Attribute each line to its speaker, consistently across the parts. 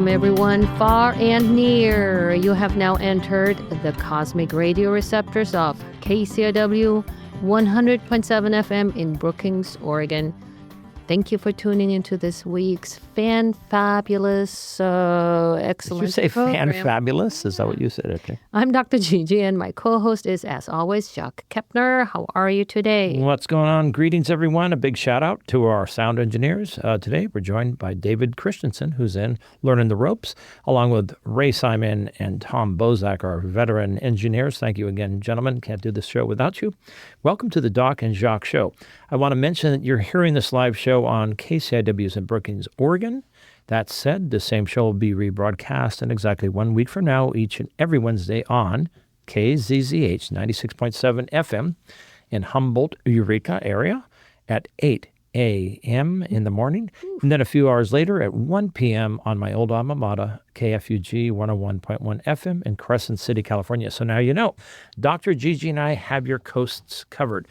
Speaker 1: Welcome, everyone, far and near. You have now entered the cosmic radio receptors of KCRW 100.7 FM in Brookings, Oregon. Thank you for tuning into this week's fan-fabulous, excellent
Speaker 2: Did you say
Speaker 1: program.
Speaker 2: fan-fabulous? Is that what you said? Okay.
Speaker 1: I'm Dr. GiGi, and my co-host is, as always, Jacques Kepner. How are you today?
Speaker 2: What's going on? Greetings, everyone. A big shout-out to our sound engineers. Today, we're joined by David Christensen, who's in Learning the Ropes, along with Ray Simon and Tom Bozak, our veteran engineers. Thank you again, gentlemen. Can't do this show without you. Welcome to the Doc and Jacques Show. I want to mention that you're hearing this live show on KCIW's in Brookings, Oregon. That said, the same show will be rebroadcast in exactly 1 week from now, each and every Wednesday on KZZH 96.7 FM in Humboldt, Eureka area at 8 a.m. in the morning. And then a few hours later at 1 p.m. on my old alma mater, KFUG 101.1 FM in Crescent City, California. So now you know, Dr. GiGi and I have your coasts covered.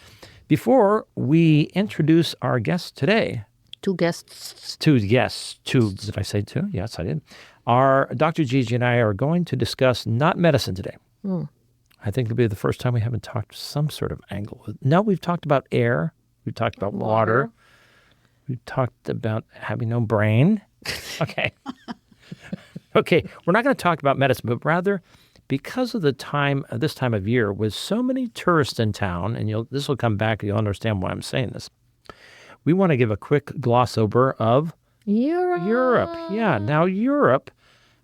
Speaker 2: Before we introduce our guests today,
Speaker 1: Two guests.
Speaker 2: Two. Did I say two? Yes, I did. Our Dr. GiGi and I are going to discuss not medicine today. I think it'll be the first time we haven't talked some sort of angle. No, we've talked about air. We've talked about water. We've talked about having no brain. Okay. Okay, we're not going to talk about medicine, but rather because of the time, this time of year, with so many tourists in town, and this will come back, you'll understand why I'm saying this. We want to give a quick gloss over of Europe. Yeah, now Europe,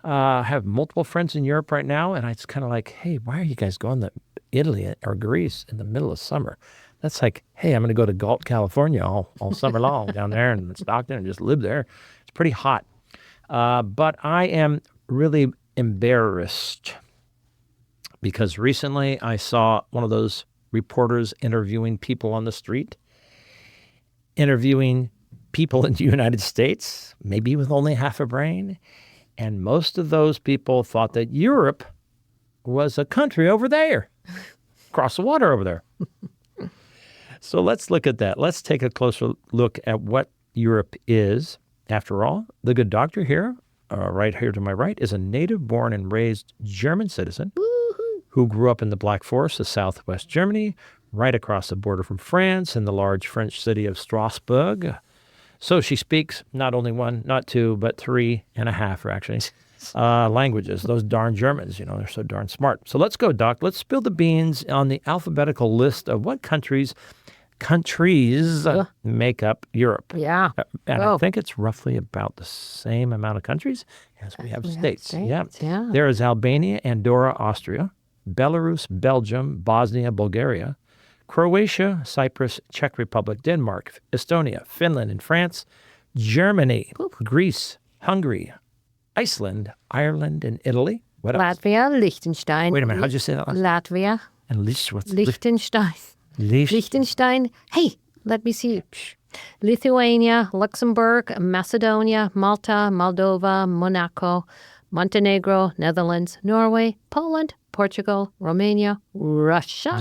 Speaker 2: I have multiple friends in Europe right now, and it's kind of like, hey, why are you guys going to Italy or Greece in the middle of summer? That's like, hey, I'm going to go to Galt, California all summer long down there in Stockton and just live there. It's pretty hot. But I am really embarrassed because recently I saw one of those reporters interviewing people on the street, interviewing people in the United States, maybe with only half a brain. And most of those people thought that Europe was a country over there, across the water over there. So let's look at that. Let's take a closer look at what Europe is. After all, the good doctor here, right here to my right, is a native born and raised German citizen who grew up in the Black Forest of southwest Germany, right across the border from France in the large French city of Strasbourg. So she speaks not only one, not two, but 3.5, actually, languages. Those darn Germans, they're so darn smart. So let's go, Doc. Let's spill the beans on the alphabetical list of what countries make up Europe.
Speaker 1: Yeah.
Speaker 2: And I think it's roughly about the same amount of countries as we have states. Yeah. There is Albania, Andorra, Austria, Belarus, Belgium, Bosnia, Bulgaria, Croatia, Cyprus, Czech Republic, Denmark, Estonia, Finland, and France, Germany, Greece, Hungary, Iceland, Ireland, and Italy. What else?
Speaker 1: Latvia, Liechtenstein.
Speaker 2: Wait a minute, how'd you say that last?
Speaker 1: Latvia.
Speaker 2: And
Speaker 1: Liechtenstein. Liechtenstein. Hey, let me see. Lithuania, Luxembourg, Macedonia, Malta, Moldova, Monaco, Montenegro, Netherlands, Norway, Poland, Portugal, Romania, Russia.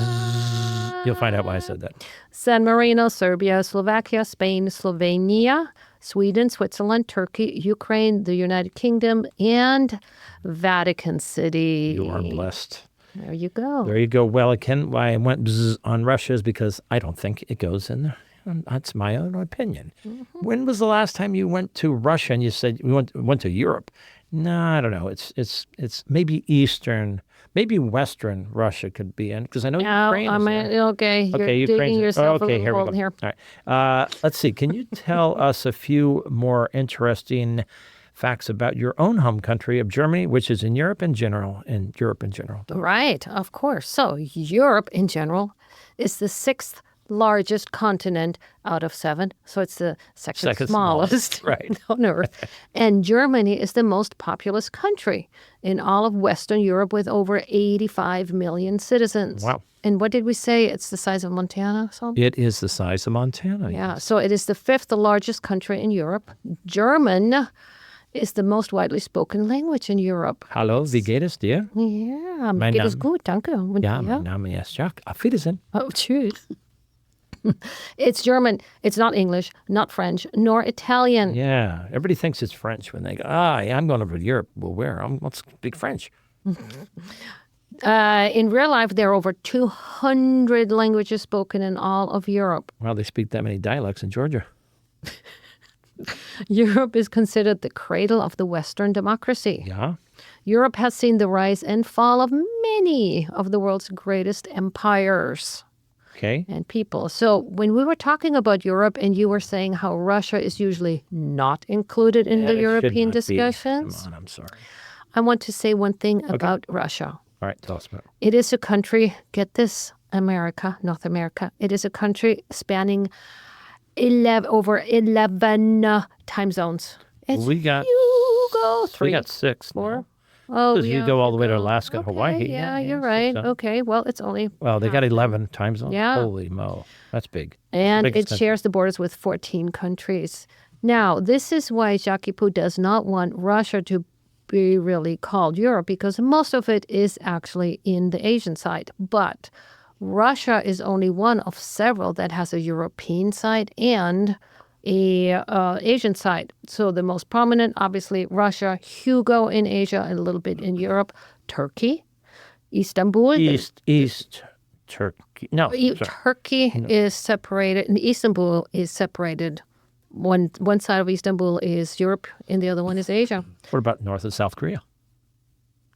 Speaker 2: You'll find out why I said that.
Speaker 1: San Marino, Serbia, Slovakia, Spain, Slovenia, Sweden, Switzerland, Turkey, Ukraine, the United Kingdom, and Vatican City.
Speaker 2: You are blessed.
Speaker 1: There you go.
Speaker 2: There you go. Well, why I went on Russia is because I don't think it goes in there. That's my own opinion. When was the last time you went to Russia and you said we went to Europe? No, I don't know. It's maybe Eastern, maybe Western Russia could be in, because I know Ukraine is there.
Speaker 1: Okay, you're digging yourself a little hole here.
Speaker 2: All right. Let's see. Can you tell us a few more interesting facts about your own home country of Germany, which is in Europe in general,
Speaker 1: Right, of course. So Europe in general is the sixth largest continent out of 7. So it's the second smallest
Speaker 2: right.
Speaker 1: on Earth. And Germany is the most populous country in all of Western Europe with over 85 million citizens.
Speaker 2: Wow.
Speaker 1: And what did we say? It's the size of Montana or something?
Speaker 2: It is the size of Montana.
Speaker 1: Yeah,
Speaker 2: yes.
Speaker 1: So it is the 5th largest country in Europe. German is the most widely spoken language in Europe.
Speaker 2: Hallo, wie geht es dir?
Speaker 1: Ja, mir geht es gut, danke. Und
Speaker 2: ja,
Speaker 1: dir?
Speaker 2: mein Name ist Jacques. Auf Wiedersehen.
Speaker 1: Oh, tschüss. It's German. It's not English, not French, nor Italian.
Speaker 2: Yeah. Everybody thinks it's French when they go, yeah, I'm going over to Europe. Well, where? Let's speak French.
Speaker 1: In real life, there are over 200 languages spoken in all of Europe.
Speaker 2: Well, they speak that many dialects in Georgia.
Speaker 1: Europe is considered the cradle of the Western democracy.
Speaker 2: Yeah.
Speaker 1: Europe has seen the rise and fall of many of the world's greatest empires
Speaker 2: Okay.
Speaker 1: and people. So when we were talking about Europe and you were saying how Russia is usually not included in the
Speaker 2: It should
Speaker 1: European
Speaker 2: not be.
Speaker 1: discussions,
Speaker 2: Come on, I'm sorry.
Speaker 1: I want to say one thing about Russia.
Speaker 2: All right, tell us about it.
Speaker 1: It is a country, get this, North America. It is a country spanning over 11 time zones. It's
Speaker 2: We got
Speaker 1: three.
Speaker 2: We got 6.
Speaker 1: Four.
Speaker 2: now.
Speaker 1: Oh,
Speaker 2: Because you go all the way to Alaska,
Speaker 1: okay,
Speaker 2: Hawaii.
Speaker 1: Yeah, you're right.
Speaker 2: So-
Speaker 1: Okay, well, it's only...
Speaker 2: Well, they got 11 time zones.
Speaker 1: Yeah.
Speaker 2: Holy mo. That's big.
Speaker 1: And
Speaker 2: Biggest
Speaker 1: it
Speaker 2: country.
Speaker 1: shares the borders with 14 countries. Now, this is why Jacques does not want Russia to be really called Europe, because most of it is actually in the Asian side. But Russia is only one of several that has a European side and a Asian side. So the most prominent, obviously, Russia, Hugo in Asia, and a little bit in Europe, Turkey, Istanbul.
Speaker 2: East Turkey. No, sorry.
Speaker 1: Turkey is separated, and Istanbul is separated. One side of Istanbul is Europe, and the other one is Asia.
Speaker 2: What about North and South Korea?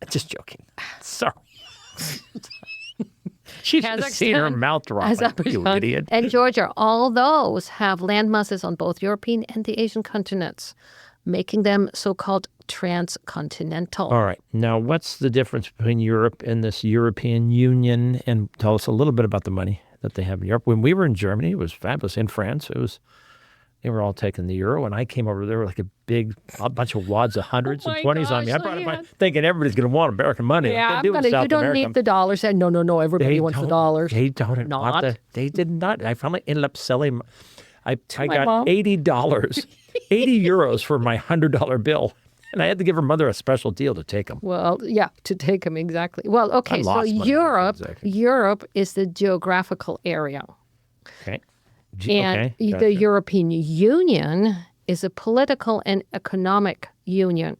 Speaker 2: Just joking. Sorry. She should have seen her mouth drop. Like, you
Speaker 1: Azerbaijan,
Speaker 2: idiot.
Speaker 1: and Georgia. All those have land masses on both European and the Asian continents, making them so-called transcontinental.
Speaker 2: All right. Now, what's the difference between Europe and this European Union? And tell us a little bit about the money that they have in Europe. When we were in Germany, it was fabulous. In France, they were all taking the euro. When I came over, there were like a bunch of wads of hundreds and 20s on me. I brought it by thinking everybody's going to want American money.
Speaker 1: Yeah,
Speaker 2: you don't
Speaker 1: need the dollars. No, everybody wants the dollars.
Speaker 2: They don't want they did not. I finally ended up selling. I got
Speaker 1: mom.
Speaker 2: $80, 80 euros for my $100 bill. And I had to give her mother a special deal to take them.
Speaker 1: Well, yeah, to take them, exactly. Well, okay, so
Speaker 2: lost money, exactly.
Speaker 1: Europe is the geographical area.
Speaker 2: Okay.
Speaker 1: And
Speaker 2: Okay,
Speaker 1: the
Speaker 2: gotcha.
Speaker 1: European Union is a political and economic union.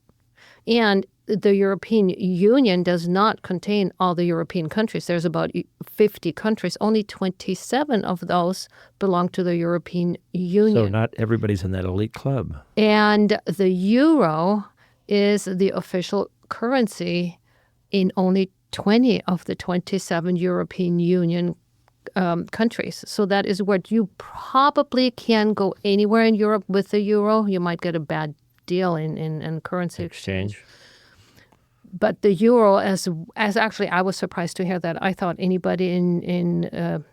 Speaker 1: And the European Union does not contain all the European countries. There's about 50 countries. Only 27 of those belong to the European Union.
Speaker 2: So not everybody's in that elite club.
Speaker 1: And the euro is the official currency in only 20 of the 27 European Union countries. So that is where you probably can go anywhere in Europe with the euro. You might get a bad deal in currency exchange. But the euro, as actually, I was surprised to hear that. I thought anybody in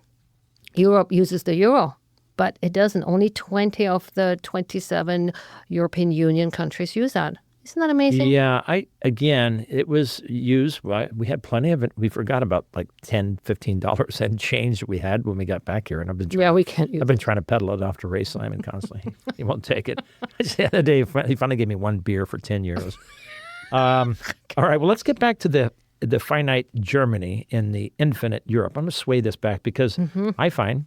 Speaker 1: Europe uses the euro, but it doesn't. Only 20 of the 27 European Union countries use that. Isn't that amazing?
Speaker 2: Yeah, it was used. We had plenty of it. We forgot about like $10, $15 and change that we had when we got back here. And I've been
Speaker 1: we can't use
Speaker 2: I've been trying to peddle it off to Ray Simon constantly. He won't take it. The other day, he finally gave me one beer for 10 euros. All right, well, let's get back to the finite Germany and the infinite Europe. I'm going to sway this back because I find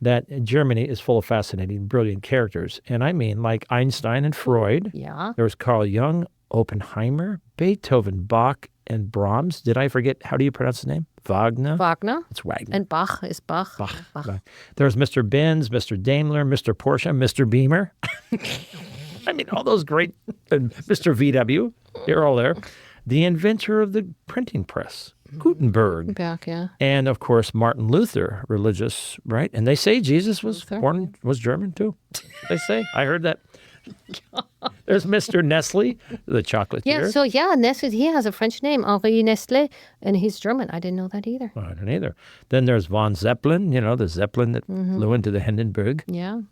Speaker 2: that Germany is full of fascinating, brilliant characters. And I mean like Einstein and Freud.
Speaker 1: Yeah.
Speaker 2: There was Carl Jung, Oppenheimer, Beethoven, Bach, and Brahms. Did I forget? How do you pronounce his name? Wagner?
Speaker 1: Wagner.
Speaker 2: It's Wagner.
Speaker 1: And Bach is Bach.
Speaker 2: Bach. There's Mr. Benz, Mr. Daimler, Mr. Porsche, Mr. Beamer. I mean, all those great, and Mr. VW, they're all there. The inventor of the printing press, Gutenberg.
Speaker 1: Back, yeah.
Speaker 2: And of course, Martin Luther, religious, right? And they say Jesus was German too. They say. I heard that. There's Mr. Nestle, the chocolatier.
Speaker 1: Nestle, he has a French name, Henri Nestle, and he's German. I didn't know that either.
Speaker 2: I don't either. Then there's von Zeppelin, the Zeppelin that flew into the Hindenburg.
Speaker 1: Yeah.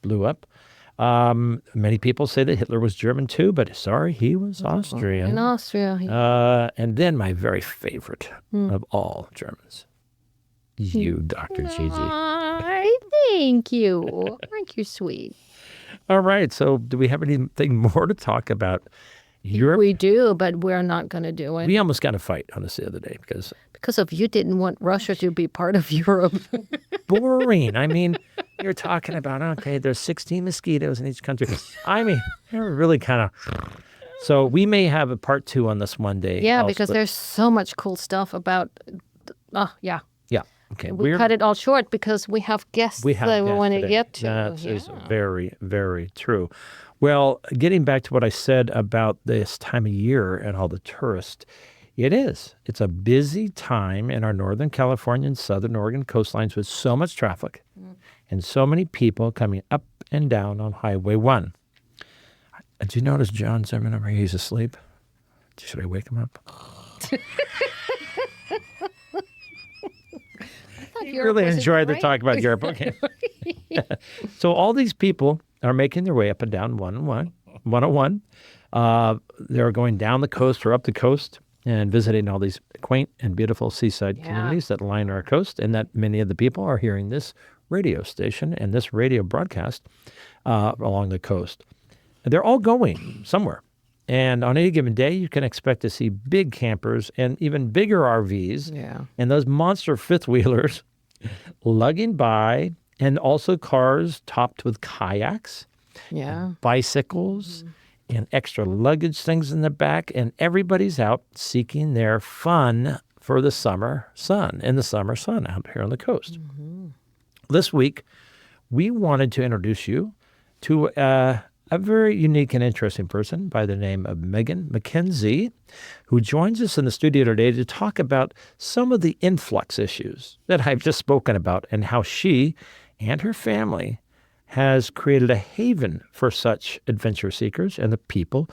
Speaker 2: Blew up. Many people say that Hitler was German too, but sorry, he was Austrian.
Speaker 1: In Austria.
Speaker 2: And then my very favorite of all Germans, you, Dr. GiGi.
Speaker 1: Thank you. Thank you, sweet.
Speaker 2: All right, so do we have anything more to talk about Europe,
Speaker 1: We do, but we're not going to do it
Speaker 2: we almost got in a fight on this the other day because
Speaker 1: because of you didn't want Russia to be part of Europe.
Speaker 2: boring. I mean, you're talking about, okay, there's 16 mosquitoes in each country. I mean, they're really kind of... So we may have a part 2 on this one day.
Speaker 1: Yeah,
Speaker 2: else,
Speaker 1: because
Speaker 2: but-
Speaker 1: there's so much cool stuff about... yeah.
Speaker 2: Yeah. Okay.
Speaker 1: We cut it all short because we have guests
Speaker 2: We have
Speaker 1: that we
Speaker 2: guests
Speaker 1: want to
Speaker 2: today.
Speaker 1: get to.
Speaker 2: That is very, very true. Well, getting back to what I said about this time of year and all the tourists, it is. It's a busy time in our Northern California and Southern Oregon coastlines with so much traffic and so many people coming up and down on Highway 1. Did you notice John Zimmerman over here? He's asleep. Should I wake him up?
Speaker 1: Europe
Speaker 2: Really
Speaker 1: was
Speaker 2: enjoyed the
Speaker 1: great.
Speaker 2: talk about Europe. Okay. So all these people are making their way up and down 101. They're going down the coast or up the coast and visiting all these quaint and beautiful seaside communities that line our coast, and that many of the people are hearing this radio station and this radio broadcast along the coast. They're all going somewhere. And on any given day, you can expect to see big campers and even bigger RVs and those monster fifth-wheelers lugging by, and also cars topped with kayaks, bicycles, and extra luggage things in the back. And everybody's out seeking their fun for the summer sun, out here on the coast. This week, we wanted to introduce you to a very unique and interesting person by the name of Megan McKenzie, who joins us in the studio today to talk about some of the influx issues that I've just spoken about and how she and her family has created a haven for such adventure seekers and the people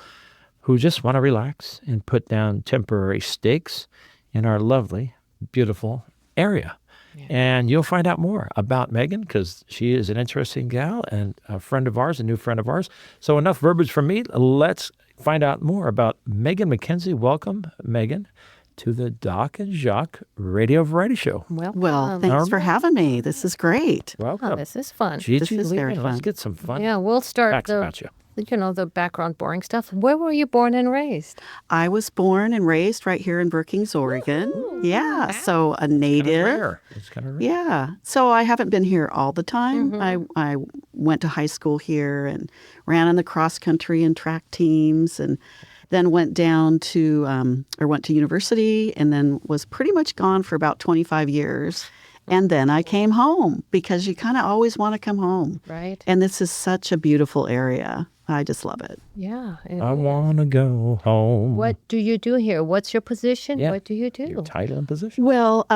Speaker 2: who just want to relax and put down temporary stakes in our lovely, beautiful area. And you'll find out more about Megan because she is an interesting gal and a friend of ours, a new friend of ours. So enough verbiage from me. Let's find out more about Megan McKenzie. Welcome, Megan, to the Doc and Jacques Radio Variety Show.
Speaker 3: Well, thanks for having me. This is great.
Speaker 2: Welcome.
Speaker 1: Oh, this is fun.
Speaker 2: GiGi,
Speaker 3: This is very
Speaker 2: let's
Speaker 3: fun.
Speaker 2: get some fun
Speaker 1: Yeah, we'll start
Speaker 2: facts about you.
Speaker 1: the background boring stuff. Where were you born and raised?
Speaker 3: I was born and raised right here in Brookings, Oregon. Yeah, so a
Speaker 2: Kind of
Speaker 3: native.
Speaker 2: rare. It's kind of rare.
Speaker 3: Yeah, so I haven't been here all the time. I went to high school here and ran in the cross country and track teams, and then went down to went to university, and then was pretty much gone for about 25 years. And then I came home because you kind of always want to come home.
Speaker 1: Right.
Speaker 3: And this is such a beautiful area. I just love it.
Speaker 1: Yeah.
Speaker 2: I want to go home.
Speaker 1: What do you do here? What's your position?
Speaker 2: Yeah.
Speaker 1: What do you do?
Speaker 2: Your title and position?
Speaker 3: Well,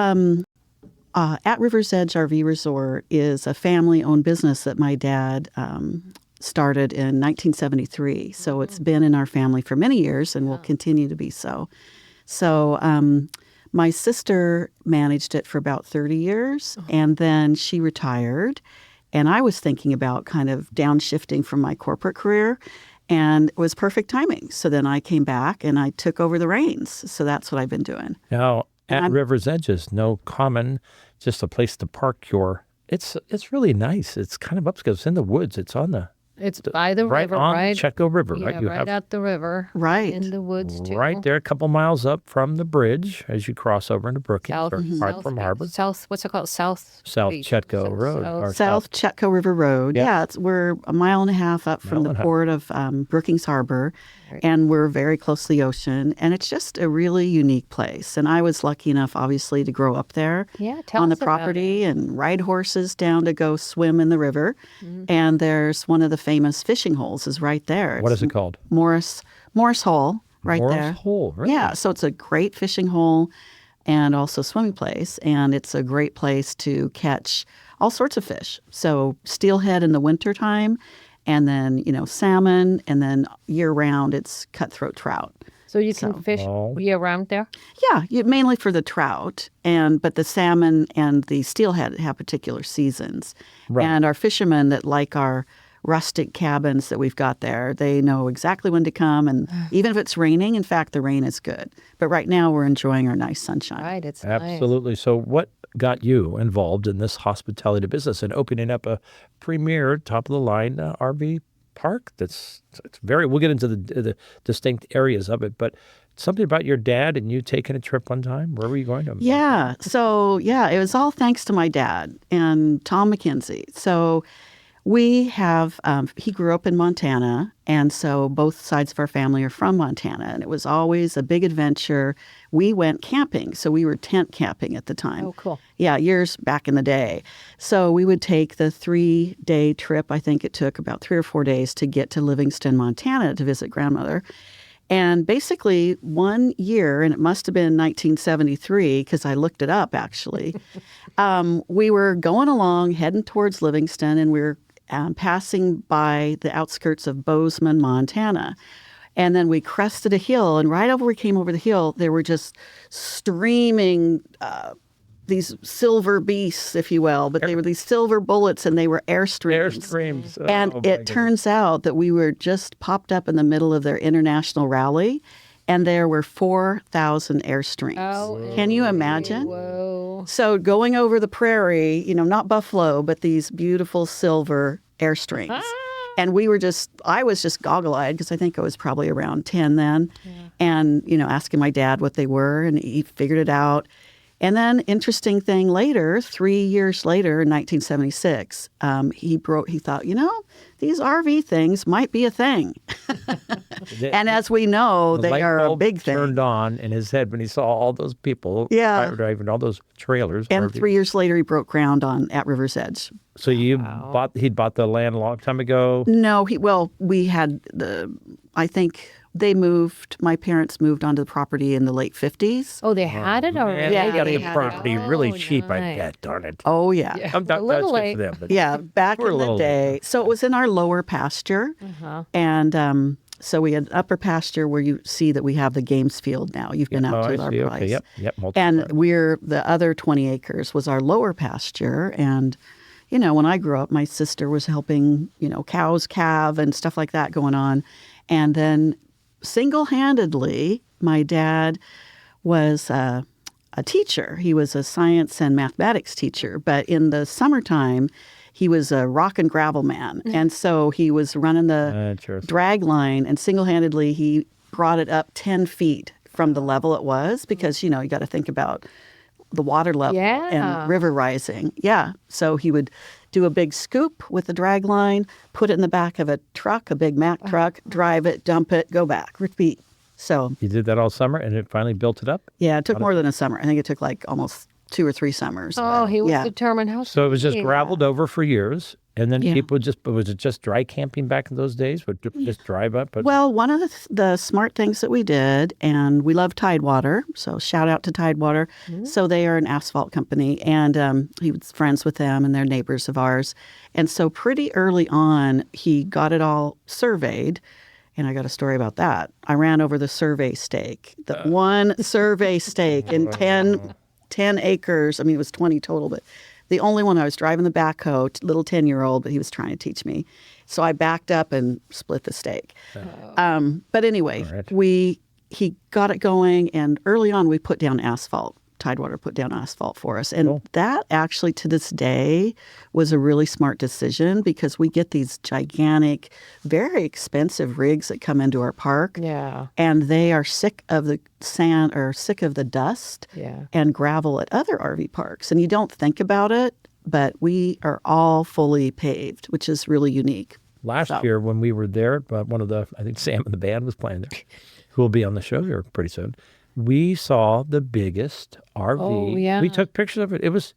Speaker 3: at River's Edge RV Resort is a family-owned business that my dad started in 1973. So it's been in our family for many years and will continue to be so. So my sister managed it for about 30 years, and then she retired. And I was thinking about kind of downshifting from my corporate career, and it was perfect timing. So then I came back and I took over the reins. So that's what I've been doing.
Speaker 2: Now, at River's Edge is no common, just a place to park your... It's really nice. It's kind of upscale. It's in the woods. It's on the...
Speaker 1: It's by the
Speaker 2: right
Speaker 1: river,
Speaker 2: on
Speaker 1: right?
Speaker 2: Chetco River,
Speaker 1: Yeah,
Speaker 2: right? You
Speaker 1: right at the river.
Speaker 3: Right.
Speaker 1: In the woods, too.
Speaker 2: right there, a couple miles up from the bridge as you cross over into Brookings, or right from Harbor.
Speaker 1: What's it called? South Street.
Speaker 2: Chetco Road. or
Speaker 3: South Chetco River Road.
Speaker 2: Yeah.
Speaker 3: Yeah, we're a mile and a half up from the port of Brookings Harbor, and we're very close to the ocean. And it's just a really unique place. And I was lucky enough, obviously, to grow up there
Speaker 1: Yeah, tell
Speaker 3: on
Speaker 1: us
Speaker 3: the
Speaker 1: about
Speaker 3: property and ride horses down to go swim in the river. And there's one of the famous fishing holes is right there.
Speaker 2: What
Speaker 3: It's
Speaker 2: is it called?
Speaker 3: Morris Hole, right
Speaker 2: Morris
Speaker 3: there.
Speaker 2: Hole, really?
Speaker 3: Yeah, so it's a great fishing hole and also swimming place, and it's a great place to catch all sorts of fish. So steelhead in the wintertime, and then, salmon, and then year-round it's cutthroat trout.
Speaker 1: So you can fish year-round there?
Speaker 3: Yeah, mainly for the trout, but the salmon and the steelhead have particular seasons.
Speaker 2: Right.
Speaker 3: And our fishermen that like our rustic cabins that we've got there, they know exactly when to come. And even if it's raining, in fact, the rain is good. But right now we're enjoying our nice sunshine.
Speaker 1: Right, it's nice.
Speaker 2: Absolutely. So what got you involved in this hospitality business and opening up a premier, top-of-the-line RV park it's very, we'll get into the distinct areas of it, but something about your dad and you taking a trip one time. Where were you going to?
Speaker 3: Yeah. So, yeah, it was all thanks to my dad and Tom McKenzie. So we have, he grew up in Montana, and so both sides of our family are from Montana, and it was always a big adventure. We went camping, so we were tent camping at the time.
Speaker 1: Oh, cool.
Speaker 3: Yeah, years back in the day. So we would take the 3-day trip. I think it took about 3 or 4 days to get to Livingston, Montana to visit grandmother. And basically 1 year, and it must have been 1973 because I looked it up actually, we were going along heading towards Livingston, and we were passing by the outskirts of Bozeman, Montana. And then we crested a hill, and right over we came over the hill, there were just streaming these silver beasts, if you will, but they were these silver bullets, and they were airstreams.
Speaker 2: Airstreams. Oh,
Speaker 3: And it turns out that we were just popped up in the middle of their international rally, and there were 4,000 airstreams.
Speaker 1: Oh,
Speaker 3: Can you imagine?
Speaker 1: Whoa.
Speaker 3: So going over the prairie, not buffalo, but these beautiful silver airstreams.
Speaker 1: Ah.
Speaker 3: And I was just goggle-eyed because I think I was probably around 10 then. Yeah. And, asking my dad what they were, and he figured it out. And then, interesting thing later, 3 years later, in 1976, he thought, these RV things might be a thing. And as we know, they are a big thing.
Speaker 2: Turned on in his head when he saw all those people driving all those trailers.
Speaker 3: And 3 years later, he broke ground at River's Edge.
Speaker 2: So he'd bought the land a long time ago?
Speaker 3: No, we had I think my parents moved onto the property in the late 50s.
Speaker 1: Oh, they had it already?
Speaker 2: Yeah, they got
Speaker 3: they
Speaker 2: the
Speaker 3: had
Speaker 2: property really cheap, I
Speaker 1: nice.
Speaker 2: bet, darn it.
Speaker 3: Oh, yeah.
Speaker 1: Yeah.
Speaker 2: I'm not,
Speaker 1: A little
Speaker 2: that's good
Speaker 1: late.
Speaker 2: for them, but
Speaker 3: Yeah, back
Speaker 2: We're a
Speaker 3: in the
Speaker 2: little
Speaker 3: day. So it was in our lower pasture. And so we had upper pasture where you see that we have the games field now. You've been out to our place.
Speaker 2: Okay, yep. Multiple
Speaker 3: And
Speaker 2: times.
Speaker 3: the other 20 acres was our lower pasture. And, when I grew up, my sister was helping, cows calve and stuff like that going on. And then single-handedly, my dad was a teacher. He was a science and mathematics teacher. But in the summertime, he was a rock and gravel man. And so he was running the drag line, and single-handedly he brought it up 10 feet from the level it was because, you got to think about the water level and river rising. Yeah. So he would do a big scoop with the drag line, put it in the back of a truck, a big Mack truck, drive it, dump it, go back, repeat. So
Speaker 2: You did that all summer, and it finally built it up?
Speaker 3: yeah, it took more than a summer. I think it took like almost 2 or 3 summers.
Speaker 1: Oh, he was
Speaker 3: Yeah.
Speaker 1: determined how.
Speaker 2: So it was just graveled over for years, and then
Speaker 3: Yeah.
Speaker 2: people was it just dry camping back in those days? Would just drive up? But
Speaker 3: Well, one of the smart things that we did, and we love Tidewater, so shout out to Tidewater. So they are an asphalt company, and he was friends with them, and they're neighbors of ours. And so pretty early on, he got it all surveyed. And I got a story about that. I ran over the survey stake, the one survey stake in 10 acres. I mean, it was 20 total, but the only one I was driving the backhoe, little 10-year-old, but he was trying to teach me. So I backed up and split the stake. But anyway,
Speaker 2: right.
Speaker 3: he got it going, and early on we put down asphalt. Tidewater put down asphalt for us. And that actually to this day was a really smart decision because we get these gigantic, very expensive rigs that come into our park.
Speaker 1: Yeah.
Speaker 3: And they are sick of the sand or sick of the dust and gravel at other RV parks. And you don't think about it, but we are all fully paved, which is really unique.
Speaker 2: Last year when we were there, I think Sam and the band was playing there, who will be on the show here pretty soon. We saw the biggest RV.
Speaker 1: Oh, yeah.
Speaker 2: We took pictures of it. It was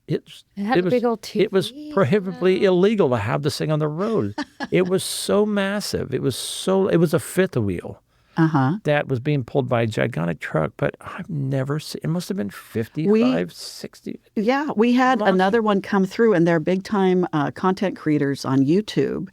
Speaker 1: had a big old TV.
Speaker 2: It was prohibitively illegal to have this thing on the road. It was so massive. It was a fifth wheel that was being pulled by a gigantic truck. But I've never seen. It must have been 55, 60.
Speaker 3: Yeah, we had another one come through, and they're big time content creators on YouTube.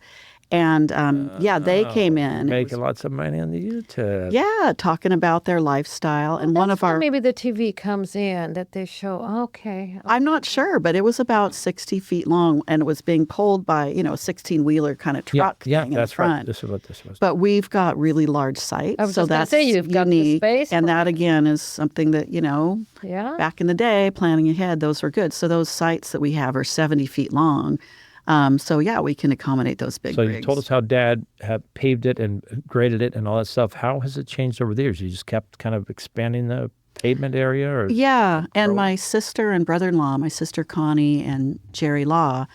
Speaker 3: And they came in.
Speaker 2: Making lots of money on the YouTube.
Speaker 3: Yeah, talking about their lifestyle. And one of our.
Speaker 1: Maybe the TV comes in that they show. Okay.
Speaker 3: I'm not sure, but it was about 60 feet long, and it was being pulled by, a 16-wheeler kind of truck
Speaker 2: Yeah,
Speaker 3: thing in
Speaker 2: that's
Speaker 3: the front.
Speaker 2: right. This is what this was.
Speaker 3: But we've got really large sites,
Speaker 1: I was
Speaker 3: so
Speaker 1: just gonna
Speaker 3: that's
Speaker 1: say, you've got the
Speaker 3: unique.
Speaker 1: space
Speaker 3: And
Speaker 1: for
Speaker 3: that,
Speaker 1: it.
Speaker 3: again, is something that,
Speaker 1: Yeah.
Speaker 3: back in the day, planning ahead, those were good. So those sites that we have are 70 feet long. So yeah, we can accommodate those big
Speaker 2: So
Speaker 3: rigs.
Speaker 2: you told us how Dad had paved it and graded it and all that stuff. How has it changed over the years? You just kept kind of expanding the pavement area? Or
Speaker 3: Yeah, and
Speaker 2: growing?
Speaker 3: my sister and brother-in-law, my sister Connie and Jerry Law,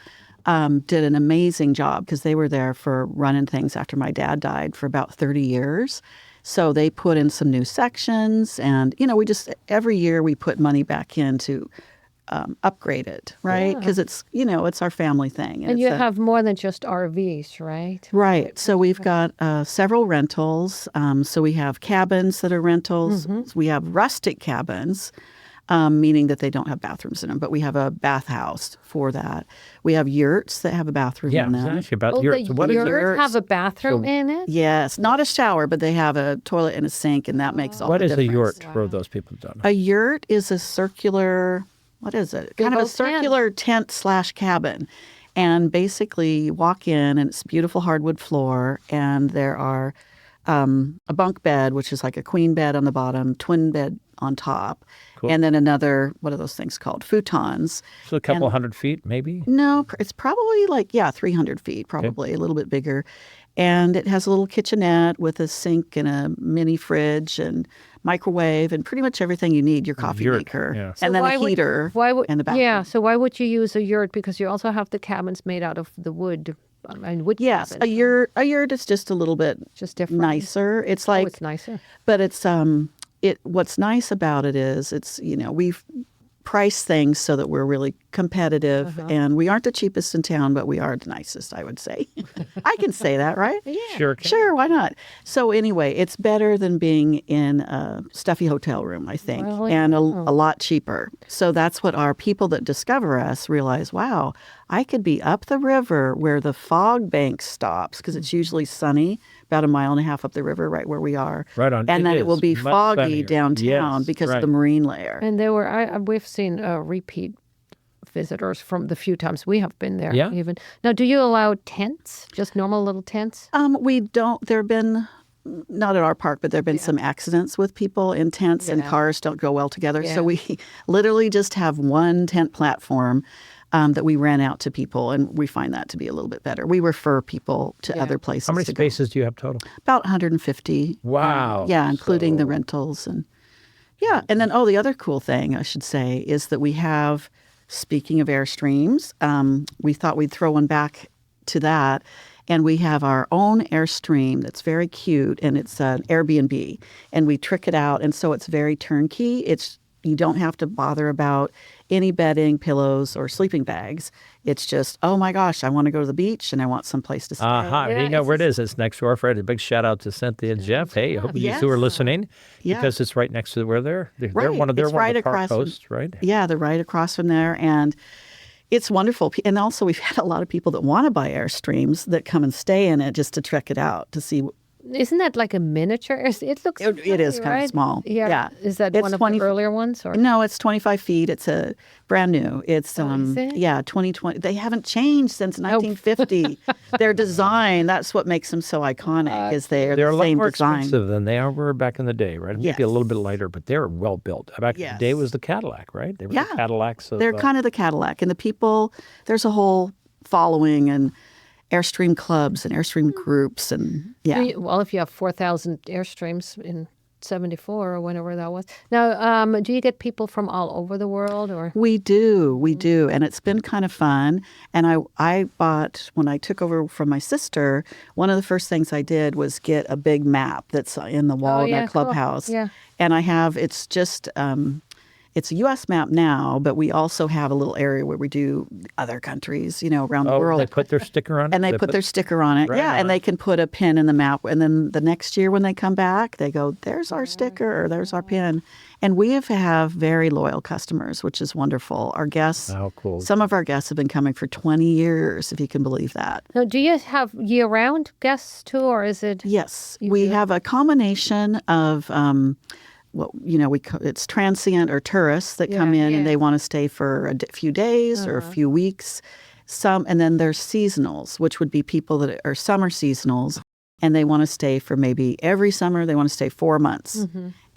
Speaker 3: did an amazing job because they were there for running things after my dad died for about 30 years. So they put in some new sections, and we just every year we put money back in to upgrade it, right?
Speaker 1: Yeah.
Speaker 3: Because it's our family thing.
Speaker 1: And
Speaker 3: it's
Speaker 1: you have more than just RVs, right?
Speaker 3: Right. So we've got several rentals. So we have cabins that are rentals. We have rustic cabins, meaning that they don't have bathrooms in them, but we have a bathhouse for that. We have yurts that have a bathroom
Speaker 2: Yeah,
Speaker 3: in them.
Speaker 2: exactly. About
Speaker 1: Oh,
Speaker 2: yurts.
Speaker 1: the
Speaker 2: What is
Speaker 1: yurts
Speaker 3: yurt?
Speaker 1: have a bathroom in it?
Speaker 3: Yes, not a shower, but they have a toilet and a sink, and that makes all
Speaker 2: What
Speaker 3: the
Speaker 2: is a
Speaker 3: difference.
Speaker 2: yurt for those people who don't know?
Speaker 3: A yurt is a circular, what is it?
Speaker 1: Big
Speaker 3: Kind of a
Speaker 1: old tent.
Speaker 3: circular tent/cabin. And basically you walk in and it's beautiful hardwood floor, and there are a bunk bed, which is like a queen bed on the bottom, twin bed on top,
Speaker 2: Cool.
Speaker 3: and then another, what are those things called? Futons.
Speaker 2: So a couple
Speaker 3: and-
Speaker 2: hundred feet, maybe?
Speaker 3: No, it's probably 300 feet, probably a little bit bigger. And it has a little kitchenette with a sink and a mini fridge and microwave and pretty much everything you need, your coffee
Speaker 2: Yurt,
Speaker 3: maker,
Speaker 2: yeah.
Speaker 3: and then
Speaker 1: why
Speaker 3: a
Speaker 1: would-
Speaker 3: heater
Speaker 1: Why would,
Speaker 3: and the bathroom.
Speaker 1: yeah, so why would you use a yurt? Because you also have the cabins made out of the wood. Wood
Speaker 3: Yes,
Speaker 1: cabins.
Speaker 3: a yurt is just a little bit
Speaker 1: Just different.
Speaker 3: nicer. It's
Speaker 1: Oh,
Speaker 3: like,
Speaker 1: it's nicer.
Speaker 3: but it's what's nice about it is it's we've priced things so that we're really competitive, and we aren't the cheapest in town, but we are the nicest, I would say. I can say that, right?
Speaker 2: Sure.
Speaker 3: Sure, why not? So anyway, it's better than being in a stuffy hotel room, I think,
Speaker 1: Well,
Speaker 3: and a lot cheaper. So that's what our people that discover us realize, wow, I could be up the river where the fog bank stops, because it's usually sunny, about 1.5 miles up the river, right where we are.
Speaker 2: Right on.
Speaker 3: And
Speaker 2: It
Speaker 3: then it will
Speaker 2: is
Speaker 3: be
Speaker 2: much
Speaker 3: foggy
Speaker 2: sunnier.
Speaker 3: downtown
Speaker 2: Yes,
Speaker 3: because of
Speaker 2: right.
Speaker 3: the marine layer.
Speaker 1: And we've seen repeat visitors from the few times we have been there.
Speaker 2: Yeah.
Speaker 1: Even now, do you allow tents? Just normal little tents?
Speaker 3: We don't. There have been, not at our park, but there have been some accidents with people in tents, and cars don't go well together.
Speaker 1: Yeah.
Speaker 3: So we literally just have one tent platform that we rent out to people, and we find that to be a little bit better. We refer people to other places.
Speaker 2: How many
Speaker 3: to go.
Speaker 2: spaces do you have total?
Speaker 3: About 150.
Speaker 2: Wow.
Speaker 3: Yeah, including the
Speaker 2: So-
Speaker 3: rentals. And yeah, and then, the other cool thing I should say is that we have, speaking of Airstreams, we thought we'd throw one back to that. And we have our own Airstream that's very cute, and it's an Airbnb. And we trick it out, and so it's very turnkey. You don't have to bother about any bedding, pillows, or sleeping bags. It's just, oh my gosh, I want to go to the beach and I want someplace to stay.
Speaker 2: There you go. Where it is. It's next to our friend. A big shout out to Cynthia and Jeff. Hey, I hope you two are listening, because it's right next to where they're
Speaker 3: Right.
Speaker 2: one of
Speaker 3: It's right
Speaker 2: the park
Speaker 3: across from-
Speaker 2: hosts, right?
Speaker 3: Yeah, they're right across from there. And it's wonderful. And also, we've had a lot of people that want to buy Airstreams that come and stay in it just to check it out, to see.
Speaker 1: Isn't that like a miniature? It looks.
Speaker 3: It is kind of
Speaker 1: right?
Speaker 3: small. Yeah.
Speaker 1: Is that
Speaker 3: It's
Speaker 1: one of
Speaker 3: 20
Speaker 1: the earlier ones? Or?
Speaker 3: No, it's 25 feet. It's a brand new. It's
Speaker 1: is it?
Speaker 3: 2020. They haven't changed since 1950. Their design, that's what makes them so iconic, is they're
Speaker 2: They're a
Speaker 3: the
Speaker 2: lot
Speaker 3: same
Speaker 2: more
Speaker 3: design.
Speaker 2: expensive than they were back in the day, right? Maybe
Speaker 3: Yes.
Speaker 2: a little bit lighter, but they're well built. Back in the day, it
Speaker 3: Yes.
Speaker 2: was the Cadillac, right? They were
Speaker 3: Yeah.
Speaker 2: the Cadillacs.
Speaker 3: They're kind of the Cadillac. And the people, there's a whole following and Airstream clubs and Airstream groups. And yeah.
Speaker 1: Well, if you have 4,000 Airstreams in 74 or whenever that was. Now, do you get people from all over the world, or?
Speaker 3: We do. And it's been kind of fun. And I bought, when I took over from my sister, one of the first things I did was get a big map that's in the wall in
Speaker 1: yeah,
Speaker 3: our
Speaker 1: cool.
Speaker 3: clubhouse.
Speaker 1: Yeah.
Speaker 3: And it's just, it's a U.S. map now, but we also have a little area where we do other countries, around the world.
Speaker 2: They put their sticker on it?
Speaker 3: And they put their sticker on it.
Speaker 2: Right
Speaker 3: Yeah,
Speaker 2: on.
Speaker 3: and they can put a pin in the map. And then the next year when they come back, they go, there's our sticker, or there's our pin. And we have very loyal customers, which is wonderful. Our guests,
Speaker 2: How cool.
Speaker 3: some of our guests have been coming for 20 years, if you can believe that.
Speaker 1: Now, do you have year-round guests too, or is it?
Speaker 3: Yes, we have a combination of it's transient or tourists that come in and they want to stay for a few days or a few weeks. And then there's seasonals, which would be people that are summer seasonals, and they want to stay for maybe every summer. They want to stay 4 months.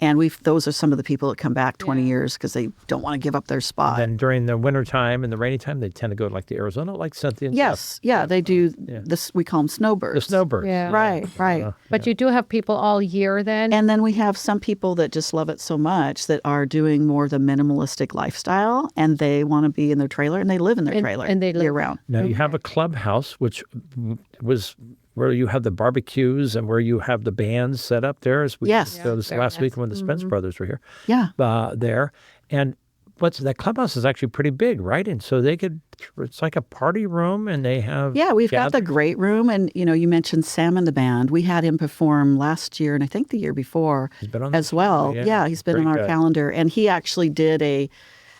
Speaker 3: And those are some of the people that come back 20 years because they don't want to give up their spot.
Speaker 2: Then during the winter time and the rainy time, they tend to go like to Arizona, like Cynthia and
Speaker 3: Yes,
Speaker 2: stuff.
Speaker 3: yeah, they do. This we call them snowbirds.
Speaker 2: The snowbirds.
Speaker 1: Yeah.
Speaker 3: Right.
Speaker 1: But you do have people all year then?
Speaker 3: And then we have some people that just love it so much that are doing more the minimalistic lifestyle, and they want to be in their trailer, and they live in their trailer
Speaker 1: and they live
Speaker 3: year round.
Speaker 2: Now, you have a clubhouse, which was where you have the barbecues and where you have the bands set up there. As we
Speaker 3: Yes.
Speaker 2: So this last week when the Spence brothers were here.
Speaker 3: Yeah.
Speaker 2: There. And that clubhouse is actually pretty big, right? And so it's like a party room, and they have...
Speaker 3: Yeah, we've got the great room. And, you mentioned Sam and the band. We had him perform last year and I think the year before
Speaker 2: He's been on
Speaker 3: as well.
Speaker 2: Yeah,
Speaker 3: He's been
Speaker 2: great
Speaker 3: on our
Speaker 2: guy.
Speaker 3: calendar. And he actually did a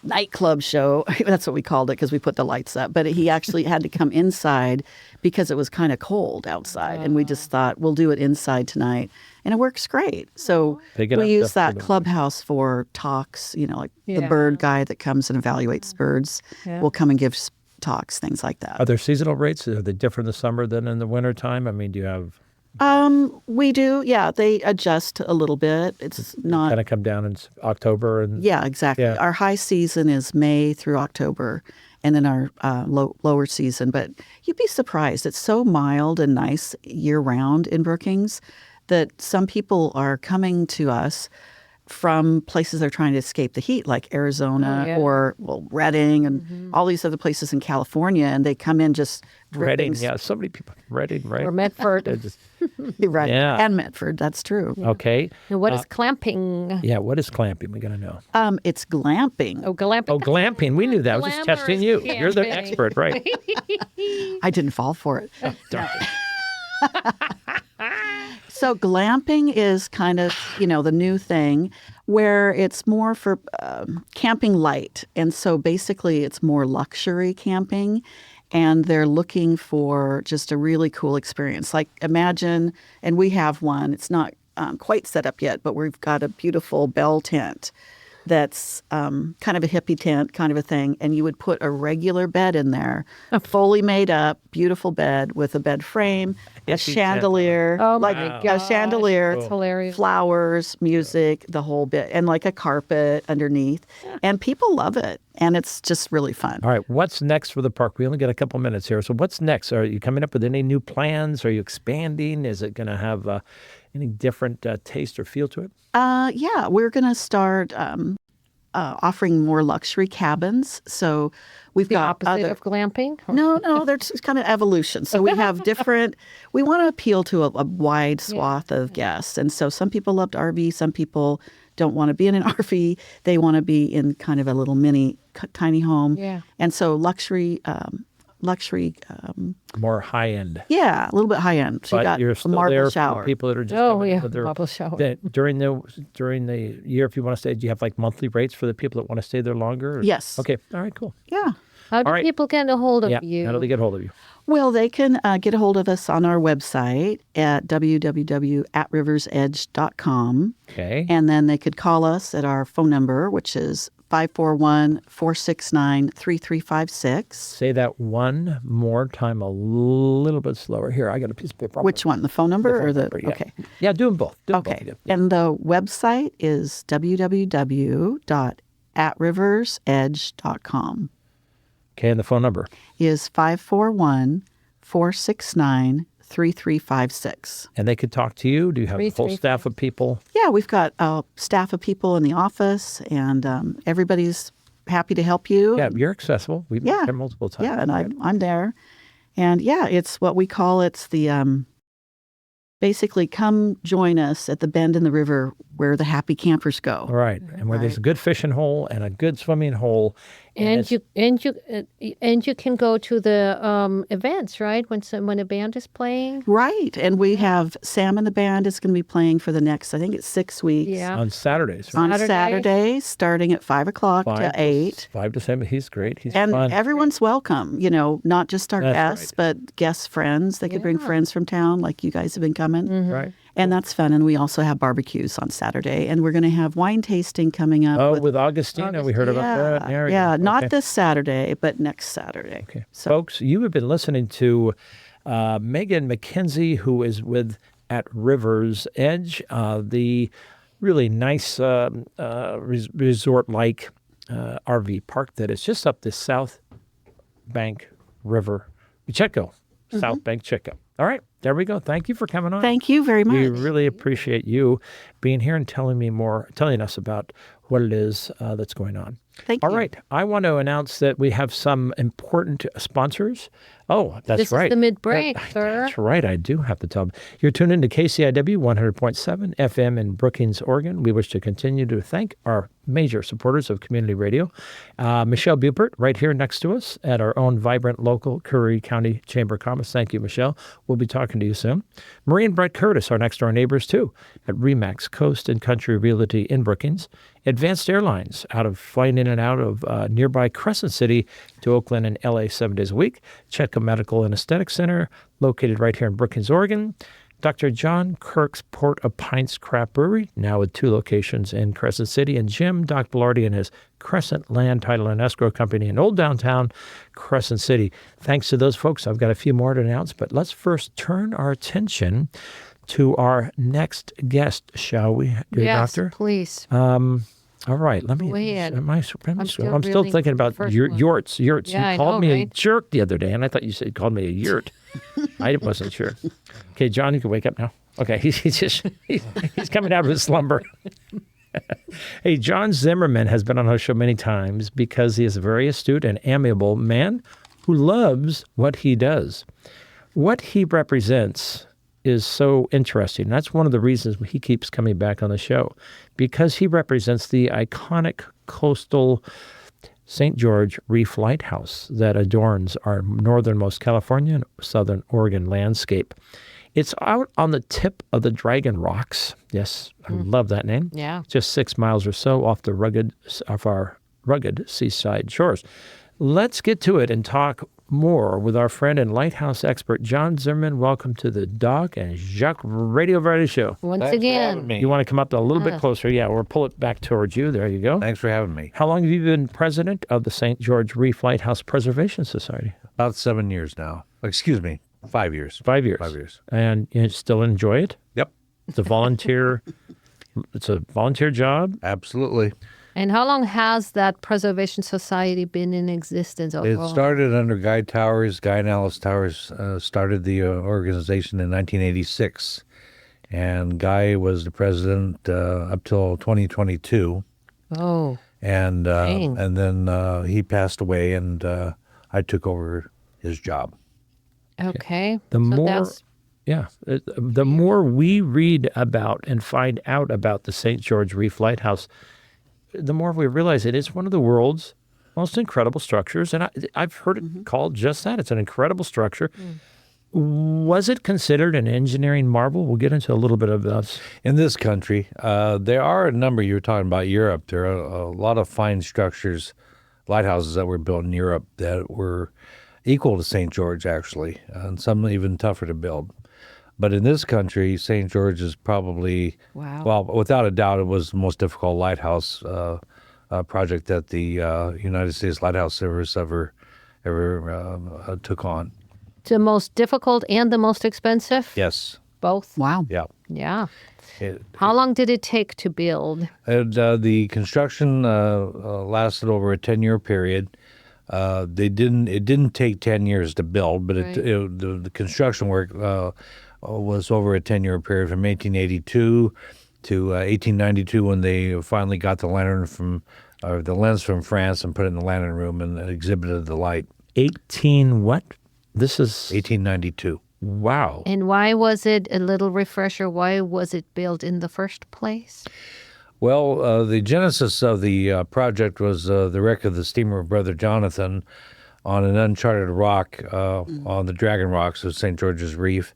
Speaker 3: nightclub show. That's what we called it because we put the lights up. But he actually had to come inside because it was kind of cold outside. And we just thought, we'll do it inside tonight. And it works great. So
Speaker 2: They get
Speaker 3: we
Speaker 2: out
Speaker 3: use
Speaker 2: stuff for
Speaker 3: that
Speaker 2: them.
Speaker 3: clubhouse for talks, like the
Speaker 1: Yeah.
Speaker 3: bird guy that comes and evaluates birds will come and give talks, things like that.
Speaker 2: Are there seasonal rates? Are they different in the summer than in the winter time? I mean, do you have...
Speaker 3: We do. Yeah, they adjust a little bit. It's not...
Speaker 2: kind of come down in October and...
Speaker 3: Yeah, exactly.
Speaker 2: Yeah.
Speaker 3: Our high season is May through October, and then our lower season. But you'd be surprised. It's so mild and nice year-round in Brookings that some people are coming to us from places they're trying to escape the heat, like Arizona or Redding and all these other places in California, and they come in just
Speaker 2: Redding, yeah. So many people. Redding, right?
Speaker 1: Or Medford.
Speaker 2: They're just-
Speaker 3: right,
Speaker 2: Yeah.
Speaker 3: and Medford. That's true.
Speaker 2: Okay.
Speaker 1: And what is clamping?
Speaker 2: Yeah, what is clamping? We got to know.
Speaker 3: It's glamping.
Speaker 1: Oh, glamping.
Speaker 2: Oh, glamping. We knew that. I was just testing you.
Speaker 1: Glamorous
Speaker 2: You're the
Speaker 1: camping.
Speaker 2: expert, right?
Speaker 3: I didn't fall for it.
Speaker 2: Darn it.
Speaker 3: So glamping is kind of, the new thing where it's more for camping light. And so basically it's more luxury camping. And they're looking for just a really cool experience. Like imagine, and we have one, it's not quite set up yet, but we've got a beautiful bell tent that's kind of a hippie tent kind of a thing. And you would put a regular bed in there, a fully made up, beautiful bed with a bed frame, a
Speaker 2: tent.
Speaker 3: chandelier,
Speaker 1: Oh, my
Speaker 3: a
Speaker 1: gosh.
Speaker 3: chandelier,
Speaker 1: That's hilarious.
Speaker 3: flowers, music, the whole bit, and like a carpet underneath. And people love it. And it's just really fun.
Speaker 2: All right, what's next for the park? We only got a couple minutes here. So what's next? Are you coming up with any new plans? Are you expanding? Is it going to have any different taste or feel to it?
Speaker 3: Yeah, we're going to start offering more luxury cabins. So we've
Speaker 1: The
Speaker 3: got
Speaker 1: opposite
Speaker 3: other...
Speaker 1: of glamping?
Speaker 3: No, they're just kind of evolution. So we have different, we want to appeal to a wide swath of guests. And so some people loved RV, some people don't want to be in an RV. They want to be in kind of a little mini tiny home.
Speaker 1: Yeah.
Speaker 3: And so luxury,
Speaker 2: More high end.
Speaker 3: yeah, a little bit high end. So you
Speaker 2: But
Speaker 3: got
Speaker 2: you're
Speaker 3: a
Speaker 2: still
Speaker 3: marble
Speaker 2: there
Speaker 3: shower.
Speaker 2: for people that are just
Speaker 1: Oh,
Speaker 2: coming in
Speaker 1: yeah,
Speaker 2: with their-
Speaker 1: marble shower.
Speaker 2: During the year, if you want to stay, do you have like monthly rates for the people that want to stay there longer? or-
Speaker 3: Yes.
Speaker 2: Okay. All right. Cool.
Speaker 3: Yeah.
Speaker 1: How do
Speaker 2: All right.
Speaker 1: people get a hold of
Speaker 2: Yeah.
Speaker 1: you?
Speaker 2: How do they get hold of you?
Speaker 3: Well, they can get a hold of us on our website at www.riversedge.com.
Speaker 2: Okay.
Speaker 3: And then they could call us at our phone number, which is 541-469-3356.
Speaker 2: Say that one more time, a little bit slower. Here, I got a piece of paper.
Speaker 3: Which one, the phone number or the...
Speaker 2: Number, yeah.
Speaker 3: Okay.
Speaker 2: Yeah, do them both. Do 'em both
Speaker 3: Okay.
Speaker 2: again.
Speaker 3: And the website is www.atriversedge.com.
Speaker 2: Okay, and the phone number.
Speaker 3: Is 541-469-3356.
Speaker 2: And they could talk to you. Do you have a whole staff of people?
Speaker 3: Yeah, we've got a staff of people in the office, and everybody's happy to help you.
Speaker 2: Yeah, you're accessible. We've met there multiple times.
Speaker 3: Yeah, and I'm there. And yeah, it's what we call it's the basically come join us at the bend in the river where the happy campers go.
Speaker 2: All right, and where there's a good fishing hole and a good swimming hole.
Speaker 1: And you can go to the events, right? When a band is playing.
Speaker 3: Right, and we have Sam and the band is going to be playing for the next, I think it's 6 weeks.
Speaker 1: Yeah.
Speaker 2: On Saturdays. Right?
Speaker 3: On
Speaker 1: Saturday.
Speaker 3: Saturdays, starting at 5 o'clock to 8.
Speaker 2: 5 to 7. He's great. He's
Speaker 3: And
Speaker 2: fun.
Speaker 3: everyone's welcome, not just our
Speaker 2: That's
Speaker 3: guests, but guests' friends. They could bring friends from town, like you guys have been coming.
Speaker 2: Right.
Speaker 3: And that's fun. And we also have barbecues on Saturday. And we're going to have wine tasting coming up.
Speaker 2: Oh, with Augustina. We heard about that. There we go.
Speaker 3: Not
Speaker 2: Okay.
Speaker 3: this Saturday, but next Saturday.
Speaker 2: Okay. Folks, you have been listening to Megan McKenzie, who is with At River's Edge. The really nice resort-like RV park that is just up the South Bank River, Chitko, South Bank Chitko. All right, there we go. Thank you for coming on.
Speaker 3: Thank you very much.
Speaker 2: We really appreciate you being here and telling us about what it is that's going on.
Speaker 3: Thank you.
Speaker 2: All right, I want to announce that we have some important sponsors. Oh, that's right.
Speaker 1: This is the mid-break, sir.
Speaker 2: That's right. I do have to tell them. You're tuned into KCIW 100.7 FM in Brookings, Oregon. We wish to continue to thank our major supporters of community radio. Michelle Bupert, right here next to us at our own vibrant local Curry County Chamber of Commerce. Thank you, Michelle. We'll be talking to you soon. Marie and Brett Curtis, our next door neighbors, too, at Remax Coast and Country Realty in Brookings. Advanced Airlines, flying in and out of nearby Crescent City to Oakland and LA 7 days a week. Chetka Medical and Aesthetic Center, located right here in Brookings, Oregon. Dr. John Kirk's Port of Pints Craft Brewery, now with 2 locations in Crescent City, and Jim Doc Bilardi and his Crescent Land Title and Escrow Company in Old Downtown Crescent City. Thanks to those folks. I've got a few more to announce, but let's first turn our attention to our next guest, shall we, dear Doctor?
Speaker 1: Yes, please.
Speaker 2: All right, let me.
Speaker 1: Go ahead.
Speaker 2: I'm still thinking about yurts. Yurts.
Speaker 1: Yeah,
Speaker 2: You called me a
Speaker 1: right?
Speaker 2: jerk the other day, and I thought you said you called me a yurt. I wasn't sure. Okay, John, you can wake up now. Okay, he's coming out of his slumber. Hey, John Zimmerman has been on our show many times because he is a very astute and amiable man who loves what he does. What he represents is so interesting. That's one of the reasons he keeps coming back on the show, because he represents the iconic coastal St. George Reef Lighthouse that adorns our northernmost California and southern Oregon landscape. It's out on the tip of the Dragon Rocks. Yes, I love that name.
Speaker 1: Yeah.
Speaker 2: Just 6 miles or so off our rugged seaside shores. Let's get to it and talk more with our friend and lighthouse expert, John Zimmerman. Welcome to the Doc and Jacques Radio Variety Show.
Speaker 1: Once
Speaker 4: Thanks for
Speaker 1: again.
Speaker 4: having me.
Speaker 2: You want to come up a little bit closer? Yeah, we'll pull it back towards you. There you go.
Speaker 4: Thanks for having me.
Speaker 2: How long have you been president of the St. George Reef Lighthouse Preservation Society?
Speaker 4: About 7 years now. Excuse me, 5 years.
Speaker 2: 5 years.
Speaker 4: 5 years.
Speaker 2: And you still enjoy it?
Speaker 4: Yep,
Speaker 2: It's a volunteer. It's a volunteer job.
Speaker 4: absolutely.
Speaker 1: And how long has that Preservation Society been in existence?
Speaker 4: It started under Guy Towers. Guy and Alice Towers started the organization in 1986. And Guy was the president up till 2022.
Speaker 1: Oh,
Speaker 4: And
Speaker 1: Dang.
Speaker 4: and then he passed away, and I took over his job.
Speaker 1: okay.
Speaker 2: The
Speaker 1: So
Speaker 2: more,
Speaker 1: that's-
Speaker 2: the more we read about and find out about the St. George Reef Lighthouse, the more we realize it is one of the world's most incredible structures. And I've heard it called just that. It's an incredible structure. Was it considered an engineering marvel? We'll get into a little bit of this.
Speaker 4: In this country, there are a number, you were talking about Europe, there are a lot of fine structures, lighthouses that were built in Europe that were equal to St. George, actually, and some even tougher to build. But in this country, St. George is probably,
Speaker 1: Wow.
Speaker 4: well, without a doubt, it was the most difficult lighthouse project that the United States Lighthouse Service ever took on.
Speaker 1: the most difficult and the most expensive?
Speaker 4: Yes,
Speaker 1: Both?
Speaker 3: Wow.
Speaker 4: yeah.
Speaker 1: Yeah.
Speaker 4: It,
Speaker 1: How long did it take to build?
Speaker 4: And, the construction lasted over a 10-year period. It didn't take 10 years to build, but
Speaker 1: Right.
Speaker 4: the construction work was over a 10-year period from 1882 to 1892 when they finally got the lens from France and put it in the lantern room and exhibited the light.
Speaker 2: 18 what? This is
Speaker 4: 1892.
Speaker 2: wow.
Speaker 1: And why was it, a little refresher, why was it built in the first place?
Speaker 4: Well, the genesis of the project was the wreck of the steamer Brother Jonathan on an uncharted rock on the Dragon Rocks of St. George's Reef.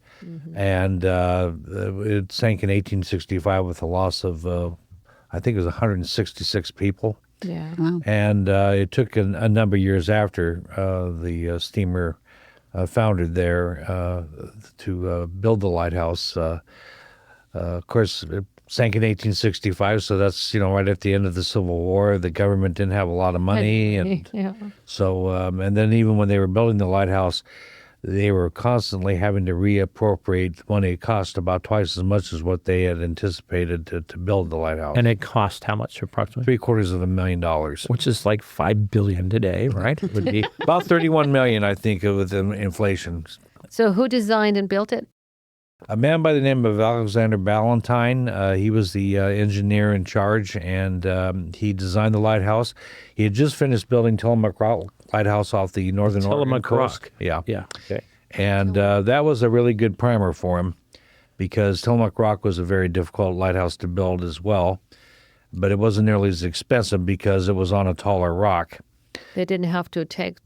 Speaker 4: And it sank in 1865 with a loss of, I think it was 166 people.
Speaker 1: Yeah.
Speaker 4: And it took a number of years after the steamer foundered there to build the lighthouse. Of course, it sank in 1865, so that's right at the end of the Civil War. The government didn't have a lot of money, and
Speaker 1: Yeah.
Speaker 4: so and then even when they were building the lighthouse, they were constantly having to reappropriate money. It cost about twice as much as what they had anticipated to build the lighthouse.
Speaker 2: And it cost how much approximately?
Speaker 4: $750,000.
Speaker 2: Which is like $5 billion today, right? It would be.
Speaker 4: About $31 million, I think, with inflation.
Speaker 1: So who designed and built it?
Speaker 4: A man by the name of Alexander Ballantyne. He was the engineer in charge, and he designed the lighthouse. He had just finished building Tillamook Rock Lighthouse off the northern Oregon
Speaker 2: Tillamook
Speaker 4: coast.
Speaker 2: Rock.
Speaker 4: Yeah.
Speaker 2: Yeah. Okay.
Speaker 4: And that was a really good primer for him, because Tillamook Rock was a very difficult lighthouse to build as well, but it wasn't nearly as expensive because it was on a taller rock.
Speaker 1: They didn't have to take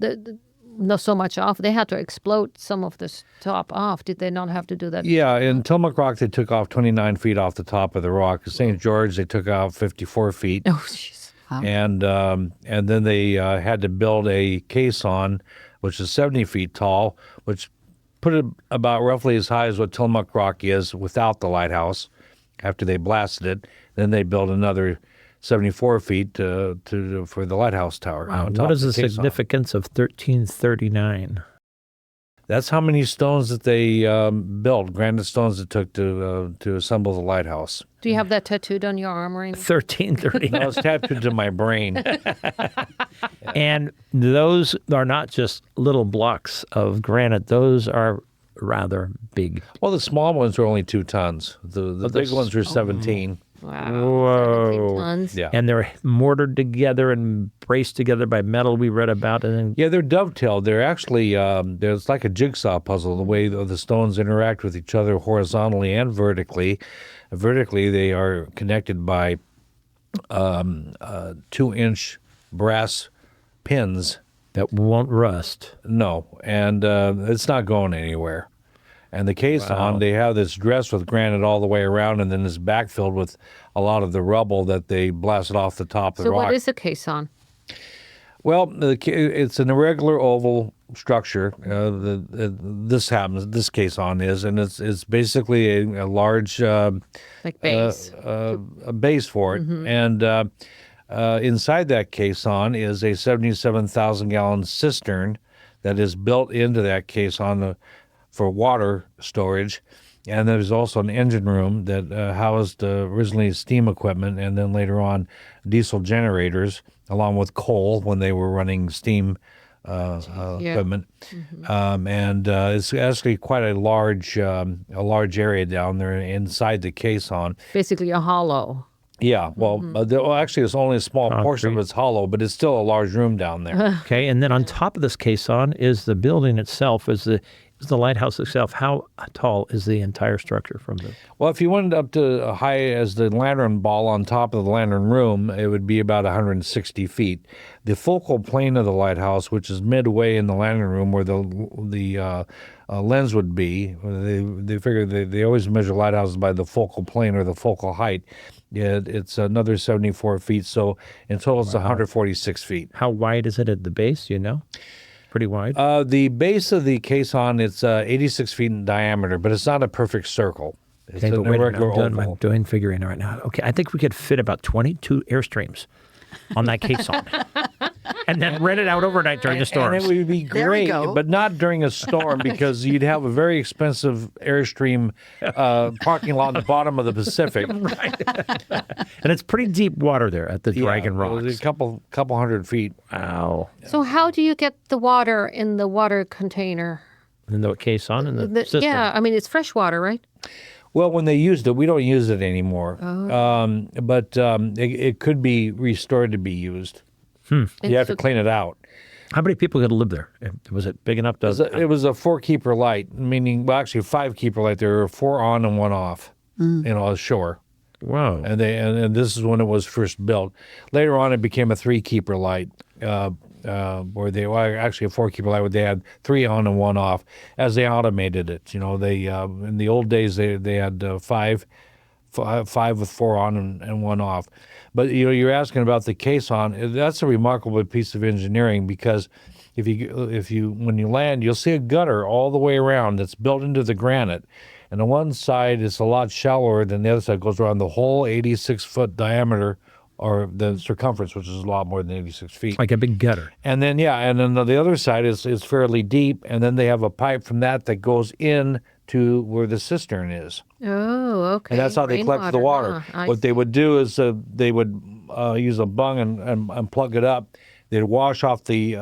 Speaker 1: not so much off. They had to explode some of the top off. Did they not have to do that?
Speaker 4: Yeah, in Tillamook Rock, they took off 29 feet off the top of the rock. In St. George, they took out 54 feet.
Speaker 1: Oh, jeez.
Speaker 3: Wow.
Speaker 4: And then they had to build a caisson, which is 70 feet tall, which put it about roughly as high as what Tillamook Rock is without the lighthouse. After they blasted it, then they built another 74 feet for the lighthouse tower.
Speaker 2: Wow.
Speaker 4: on top
Speaker 2: What is
Speaker 4: of
Speaker 2: the
Speaker 4: caisson.
Speaker 2: significance of 1339?
Speaker 4: That's how many stones that they built, granite stones it took to assemble the lighthouse.
Speaker 1: Do you have that tattooed on your arm or anything?
Speaker 2: 1339.
Speaker 4: That was tattooed to my brain.
Speaker 2: And those are not just little blocks of granite. Those are rather big.
Speaker 4: Well, the small ones were only 2 tons. The big ones were 17.
Speaker 1: Wow.
Speaker 2: Whoa.
Speaker 1: 17 tons.
Speaker 4: Yeah.
Speaker 2: And they're mortared together and braced together by metal we read about. And then
Speaker 4: Yeah, they're dovetailed. They're actually, there's like a jigsaw puzzle, the way the stones interact with each other horizontally and vertically. Vertically, they are connected by 2-inch brass pins.
Speaker 2: that won't rust.
Speaker 4: No, and it's not going anywhere. And the caisson,
Speaker 2: Wow.
Speaker 4: they have this dress with granite all the way around, and then it's backfilled with a lot of the rubble that they blasted off the top of the
Speaker 1: So
Speaker 4: rock.
Speaker 1: what is a caisson?
Speaker 4: Well, it's an irregular oval structure. This caisson is, and it's basically a large
Speaker 1: Like base?
Speaker 4: a base for it, and inside that caisson is a 77,000-gallon cistern that is built into that caisson for water storage. And there's also an engine room that housed originally steam equipment, and then later on diesel generators, along with coal when they were running steam equipment. And it's actually quite a large area down there inside the caisson.
Speaker 1: Basically a hollow.
Speaker 4: Yeah, well, actually, it's only a small portion of it's hollow, but it's still a large room down there.
Speaker 2: Okay, and then on top of this caisson is the building itself, is the lighthouse itself. How tall is the entire structure from the...
Speaker 4: Well, if you went up to high as the lantern ball on top of the lantern room, it would be about 160 feet. The focal plane of the lighthouse, which is midway in the lantern room where the lens would be, they figure they always measure lighthouses by the focal plane or the focal height. It's another 74 feet, so in total it's 146 feet.
Speaker 2: How wide is it at the base, you know? Pretty wide?
Speaker 4: The base of the caisson, it's 86 feet in diameter, but it's not a perfect circle. It's
Speaker 2: Okay,
Speaker 4: an
Speaker 2: but wait a minute,
Speaker 4: irregular
Speaker 2: I'm
Speaker 4: oval.
Speaker 2: doing figuring right now. Okay, I think we could fit about 22 Airstreams on that caisson. And then rent it out overnight during the
Speaker 4: And
Speaker 2: storms.
Speaker 4: it would be
Speaker 3: There we
Speaker 4: great,
Speaker 3: go.
Speaker 4: but not during a storm because you'd have a very expensive Airstream parking lot at the bottom of the Pacific.
Speaker 2: And it's pretty deep water there at the Dragon
Speaker 4: Yeah, it was
Speaker 2: Rocks.
Speaker 4: a couple hundred feet.
Speaker 2: Wow.
Speaker 1: So how do you get the water in the water container?
Speaker 2: And the caisson and the cistern.
Speaker 1: Yeah, I mean, it's fresh water, right?
Speaker 4: Well, when they used it, we don't use it anymore. But it could be restored to be used. You have to clean it out.
Speaker 2: How many people could live there? Was it big enough to...
Speaker 4: It was a 4-keeper light, meaning, well, actually 5-keeper light. There were 4 on and 1 off, ashore.
Speaker 2: Wow.
Speaker 4: And this is when it was first built. Later on, it became a 3-keeper light, where they actually a 4-keeper light where they had 3 on and 1 off. As they automated it, they in the old days they had 5 with 4 on and 1 off. But you're asking about the caisson. That's a remarkable piece of engineering because if you when you land, you'll see a gutter all the way around that's built into the granite. And on one side is a lot shallower than the other side. It goes around the whole 86-foot diameter or the circumference, which is a lot more than 86 feet.
Speaker 2: Like a big gutter.
Speaker 4: And then, and then the other side is fairly deep, and then they have a pipe from that goes in to where the cistern is.
Speaker 1: Oh, okay.
Speaker 4: And that's how they collect the water. What they would do is they would use a bung and plug it up. They'd wash off the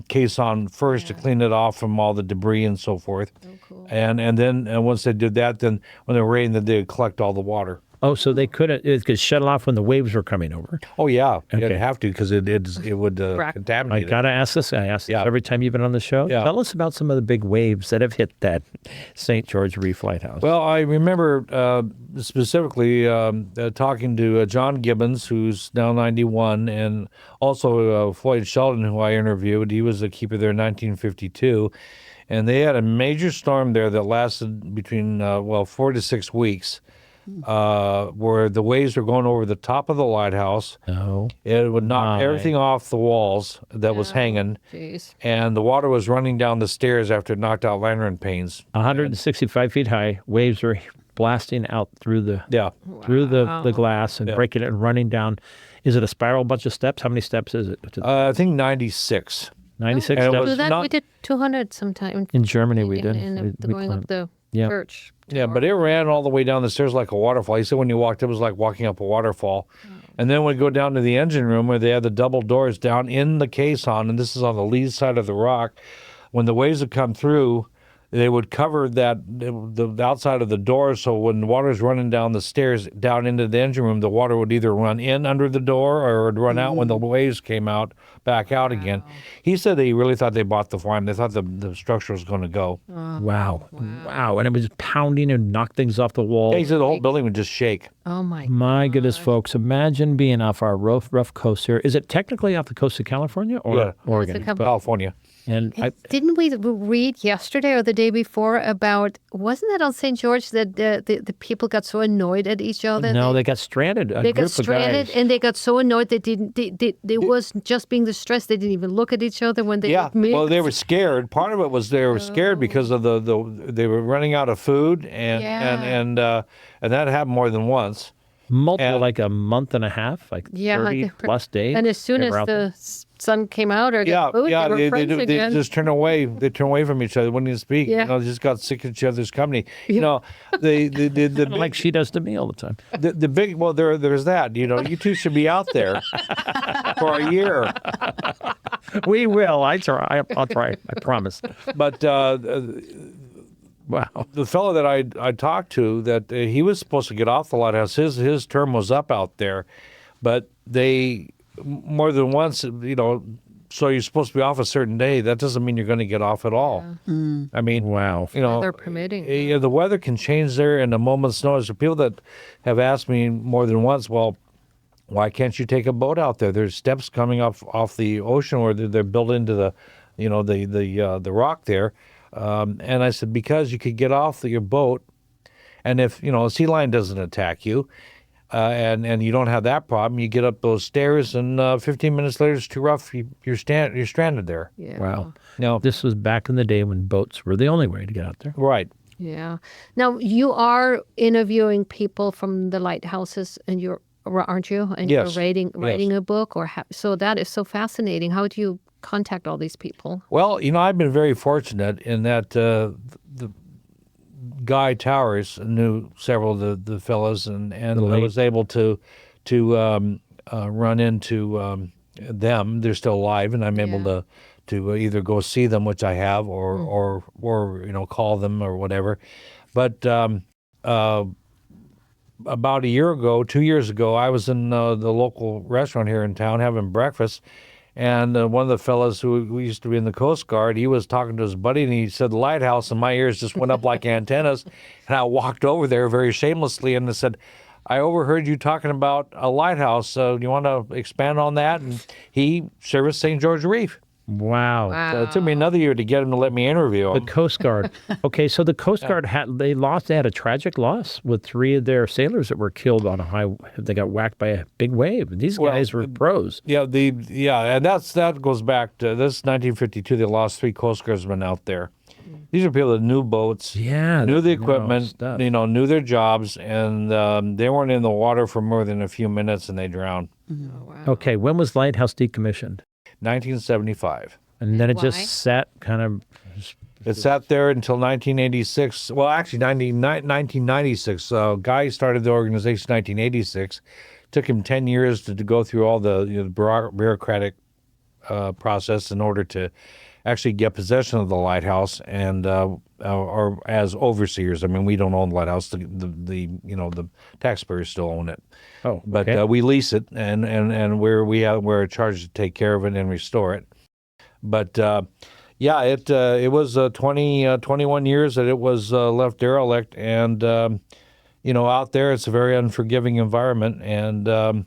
Speaker 4: caisson first to clean it off from all the debris and so forth.
Speaker 1: Oh, cool.
Speaker 4: And then once they did that, then when it rained, then they'd collect all the water.
Speaker 2: Oh, so they it could shut it off when the waves were coming over.
Speaker 4: Oh, yeah.
Speaker 2: Okay.
Speaker 4: You'd have to because it would contaminate
Speaker 2: I got to ask this. I ask this every time you've been on the show.
Speaker 4: Yeah.
Speaker 2: Tell us about some of the big waves that have hit that St. George Reef Lighthouse.
Speaker 4: Well, I remember specifically talking to John Gibbons, who's now 91, and also Floyd Sheldon, who I interviewed. He was the keeper there in 1952. And they had a major storm there that lasted between, 4 to 6 weeks. Where the waves were going over the top of the lighthouse.
Speaker 2: Oh.
Speaker 4: It would knock everything off the walls that was hanging.
Speaker 1: Jeez.
Speaker 4: And the water was running down the stairs after it knocked out lantern panes.
Speaker 2: 165 feet high, waves were blasting out through the glass and breaking it and running down. Is it a spiral bunch of steps? How many steps is it?
Speaker 4: I think 96.
Speaker 2: 96
Speaker 4: And it
Speaker 2: steps?
Speaker 4: was
Speaker 1: So that
Speaker 4: not-
Speaker 1: we did 200 sometime.
Speaker 2: In Germany, we did.
Speaker 1: Going up the church.
Speaker 4: Yeah, but it ran all the way down the stairs like a waterfall. He said when you walked, it was like walking up a waterfall. And then we go down to the engine room where they had the double doors down in the caisson, and this is on the lee side of the rock. When the waves would come through, they would cover the outside of the door, so when the water's running down the stairs down into the engine room, the water would either run in under the door or it would run out when the waves came back out again. He said that he really thought they bought the farm. They thought the structure was going to go.
Speaker 2: Wow. And it was pounding and knocked things off the wall.
Speaker 4: Yeah, he said the whole building would just shake.
Speaker 1: Oh, my
Speaker 2: My goodness, folks. Imagine being off our rough coast here. Is it technically off the coast of California or Oregon?
Speaker 4: California.
Speaker 2: And
Speaker 1: Didn't we read yesterday or the day before about, wasn't that on St. George that the people got so annoyed at each other?
Speaker 2: no, they got stranded.
Speaker 1: They got stranded and they got so annoyed they wasn't just being distressed. They didn't even look at each other when they
Speaker 4: well, they were scared. Part of it was they were scared because of they were running out of food and that happened more than once.
Speaker 2: Multiple, like a month and a half, like 30 plus days.
Speaker 1: And as soon
Speaker 2: they
Speaker 1: as
Speaker 2: were out there.
Speaker 1: the sun came out or got food, they were friends
Speaker 4: they
Speaker 1: again.
Speaker 4: just turn away. They turn away from each other. Wouldn't even speak.
Speaker 1: Yeah.
Speaker 4: They just got sick of each other's company. The
Speaker 2: Like she does to me all the time.
Speaker 4: the big there's that. You two should be out there for a year.
Speaker 2: We will. I'll try. I promise.
Speaker 4: But
Speaker 2: Wow.
Speaker 4: the fellow that I talked to, that he was supposed to get off the lighthouse. His term was up out there, but they more than once, so you're supposed to be off a certain day. That doesn't mean you're going to get off at all. I mean,
Speaker 2: Wow.
Speaker 1: Weather permitting.
Speaker 4: The weather can change there in a moment's notice. The people that have asked me more than once, well, why can't you take a boat out there? There's steps coming off the ocean where they're built into the rock there. And I said, because you could get off your boat, and if a sea lion doesn't attack you, and you don't have that problem, you get up those stairs, and 15 minutes later it's too rough. You're stranded there.
Speaker 1: Yeah.
Speaker 2: Wow.
Speaker 4: No,
Speaker 2: This was back in the day when boats were the only way to get out there.
Speaker 4: right.
Speaker 1: Yeah. Now you are interviewing people from the lighthouses, and aren't you? And
Speaker 4: Yes.
Speaker 1: you're writing a book, so that is so fascinating. How do you contact all these people?
Speaker 4: Well, I've been very fortunate in that the Guy Towers knew several of the fellows, and I was able to run into them. They're still alive, and I'm able to either go see them, which I have, or call them or whatever. But about a year ago, 2 years ago, I was in the local restaurant here in town having breakfast. And one of the fellows who used to be in the Coast Guard, he was talking to his buddy, and he said, "The lighthouse," and my ears just went up like antennas. And I walked over there very shamelessly and I said, "I overheard you talking about a lighthouse. So do you want to expand on that?" And he serviced St. George Reef.
Speaker 2: Wow.
Speaker 4: So it took me another year to get him to let me interview
Speaker 2: The
Speaker 4: him.
Speaker 2: Coast Guard. Okay, so the Coast Guard they had a tragic loss with 3 of their sailors that were killed on they got whacked by a big wave. These guys were pros.
Speaker 4: Yeah, and that goes back to this 1952. They lost 3 Coast Guardsmen out there, These are people that knew boats,
Speaker 2: Yeah,
Speaker 4: knew the
Speaker 2: they know
Speaker 4: equipment,
Speaker 2: stuff.
Speaker 4: knew their jobs, and they weren't in the water for more than a few minutes and they drowned.
Speaker 1: Oh, wow.
Speaker 2: Okay, when was Lighthouse decommissioned?
Speaker 4: 1975.
Speaker 2: And then it
Speaker 1: Why?
Speaker 2: just sat kind of.
Speaker 4: It sat there until 1986. Well, actually, 1996. Guy started the organization in 1986. Took him 10 years to go through all the bureaucratic process in order to actually get possession of the lighthouse and or as overseers. I mean, we don't own the lighthouse. The taxpayers still own it.
Speaker 2: Oh,
Speaker 4: But
Speaker 2: okay.
Speaker 4: we lease it, and we're charged to take care of it and restore it. But it was 21 years that it was left derelict, and out there it's a very unforgiving environment, and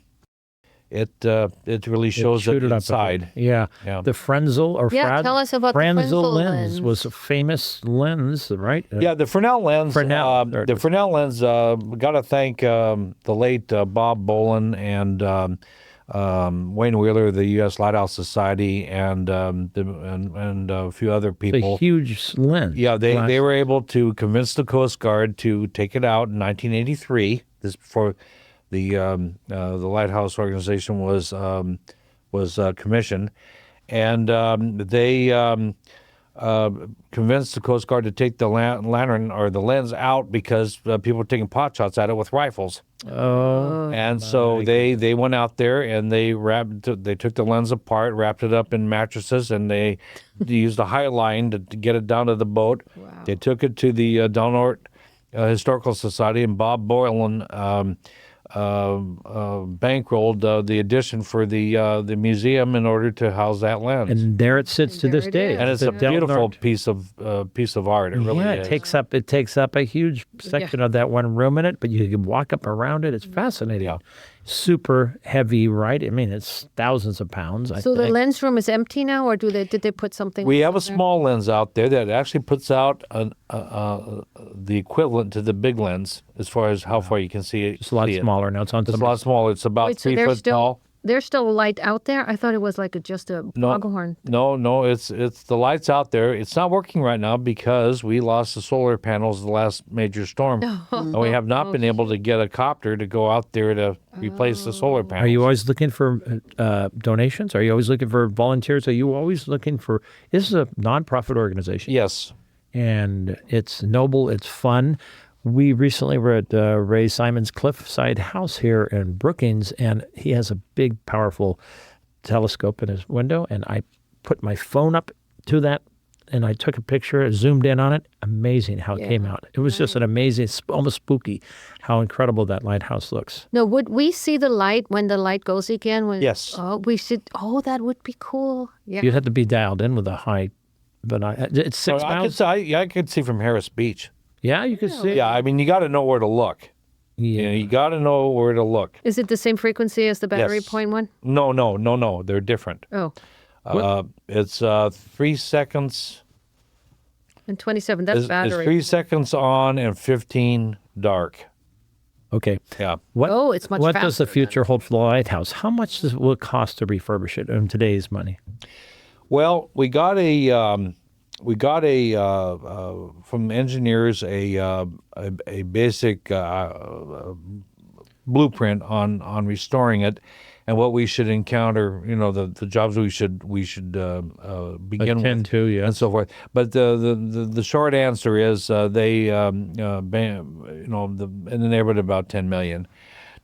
Speaker 4: it really shows
Speaker 2: chewed
Speaker 4: it
Speaker 2: it up a bit.
Speaker 4: inside.
Speaker 2: Yeah.
Speaker 4: Yeah.
Speaker 2: The Frenzel or
Speaker 1: Yeah, tell us about the Frenzel
Speaker 2: lens was a famous lens, right?
Speaker 4: Yeah, the Fresnel lens.
Speaker 2: Fresnel.
Speaker 4: The Fresnel lens. Got to thank the late Bob Bolin and Wayne Wheeler, the U.S. Lighthouse Society, and a few other
Speaker 2: It's a
Speaker 4: people.
Speaker 2: huge lens.
Speaker 4: Yeah, they
Speaker 2: Glass.
Speaker 4: were able to convince the Coast Guard to take it out in 1983. This before the Lighthouse organization was commissioned, and they convinced the Coast Guard to take the lantern or the lens out because people were taking pot shots at it with rifles.
Speaker 2: Oh.
Speaker 4: And so they went out there and they took the lens apart, wrapped it up in mattresses, and they used a high line to get it down to the boat.
Speaker 1: Wow.
Speaker 4: They took it to the Dalnort Historical Society, and Bob Boylan bankrolled the addition for the museum in order to house that lens.
Speaker 2: And there it sits to
Speaker 1: And
Speaker 2: this
Speaker 1: there it
Speaker 2: day.
Speaker 1: is.
Speaker 4: And it's
Speaker 2: The
Speaker 4: a beautiful
Speaker 2: Dalnort.
Speaker 4: piece of art. It really
Speaker 2: Yeah,
Speaker 4: is.
Speaker 2: it takes up a huge section of that one room in it, but you can walk up around it. It's fascinating.
Speaker 4: Yeah.
Speaker 2: Super heavy, right? I mean, it's thousands of pounds. I
Speaker 1: So the
Speaker 2: think.
Speaker 1: lens room is empty now, or did they put something?
Speaker 4: We have a
Speaker 1: else in there?
Speaker 4: small lens out there that actually puts out the equivalent to the big lens as far as how far you can see it.
Speaker 2: It's a lot smaller now. It's on
Speaker 4: It's a
Speaker 2: some.
Speaker 4: lot smaller. It's about
Speaker 1: Wait, so
Speaker 4: 3
Speaker 1: there's
Speaker 4: foot
Speaker 1: still
Speaker 4: tall.
Speaker 1: there's still a light out there? I thought it was like just a foghorn.
Speaker 4: No, it's the lights out there. It's not working right now because we lost the solar panels the last major storm, and we have not been able to get a copter to go out there to replace the solar panels.
Speaker 2: Are you always looking for donations? Are you always looking for volunteers? Are you always looking for? This is a nonprofit organization.
Speaker 4: Yes.
Speaker 2: And it's noble. It's fun. We recently were at Ray Simon's cliffside house here in Brookings, and he has a big, powerful telescope in his window, and I put my phone up to that, and I took a picture, zoomed in on it. Amazing how it came out. It was just an amazing, almost spooky, how incredible that lighthouse looks.
Speaker 1: No, would we see the light when the light goes again?
Speaker 4: Yes.
Speaker 1: Oh, we should. Oh, that would be cool. Yeah.
Speaker 2: You'd have to be dialed in with a high, but it's 6 miles.
Speaker 4: I could see from Harris Beach.
Speaker 2: Yeah, you can see.
Speaker 4: Yeah, I mean, you got to know where to look.
Speaker 2: Yeah.
Speaker 4: You got to know where to look.
Speaker 1: Is it the same frequency as the battery
Speaker 4: Yes.
Speaker 1: point one?
Speaker 4: No. They're different.
Speaker 1: Oh,
Speaker 4: It's 3 seconds.
Speaker 1: and 27. That's
Speaker 4: It's
Speaker 1: battery.
Speaker 4: 3 seconds on and 15 dark.
Speaker 2: Okay.
Speaker 4: Yeah.
Speaker 2: What,
Speaker 1: Oh, it's much
Speaker 2: What does
Speaker 1: faster
Speaker 2: the future hold for the lighthouse? How much will it cost to refurbish it in today's money?
Speaker 4: Well, we got a from engineers a basic blueprint on restoring it, and what we should encounter. The jobs we should begin
Speaker 2: Attend
Speaker 4: with.
Speaker 2: to, yeah.
Speaker 4: And so forth. But the short answer is they in the neighborhood of about $10 million.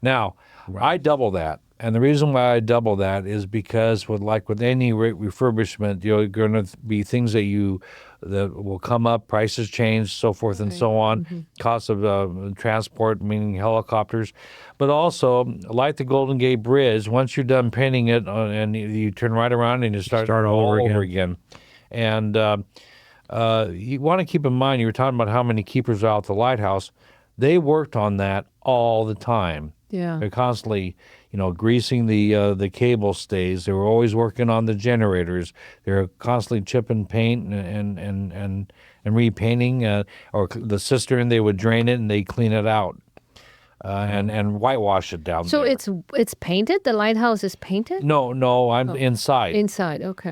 Speaker 4: Now, I double that. And the reason why I double that is because with any refurbishment, you're going to be things that will come up, prices change, so forth and so on, cost of transport, meaning helicopters, but also like the Golden Gate Bridge. Once you're done painting it, and you turn right around and you start
Speaker 2: all over
Speaker 4: again. And you want to keep in mind, you were talking about how many keepers are out at the lighthouse. They worked on that all the time.
Speaker 1: Yeah.
Speaker 4: They're constantly, greasing the cable stays. They were always working on the generators. They're constantly chipping paint and repainting. Or the cistern, they would drain it and they clean it out and whitewash it down.
Speaker 1: So
Speaker 4: there.
Speaker 1: it's painted. The lighthouse is painted.
Speaker 4: No, I'm inside.
Speaker 1: Inside. Okay.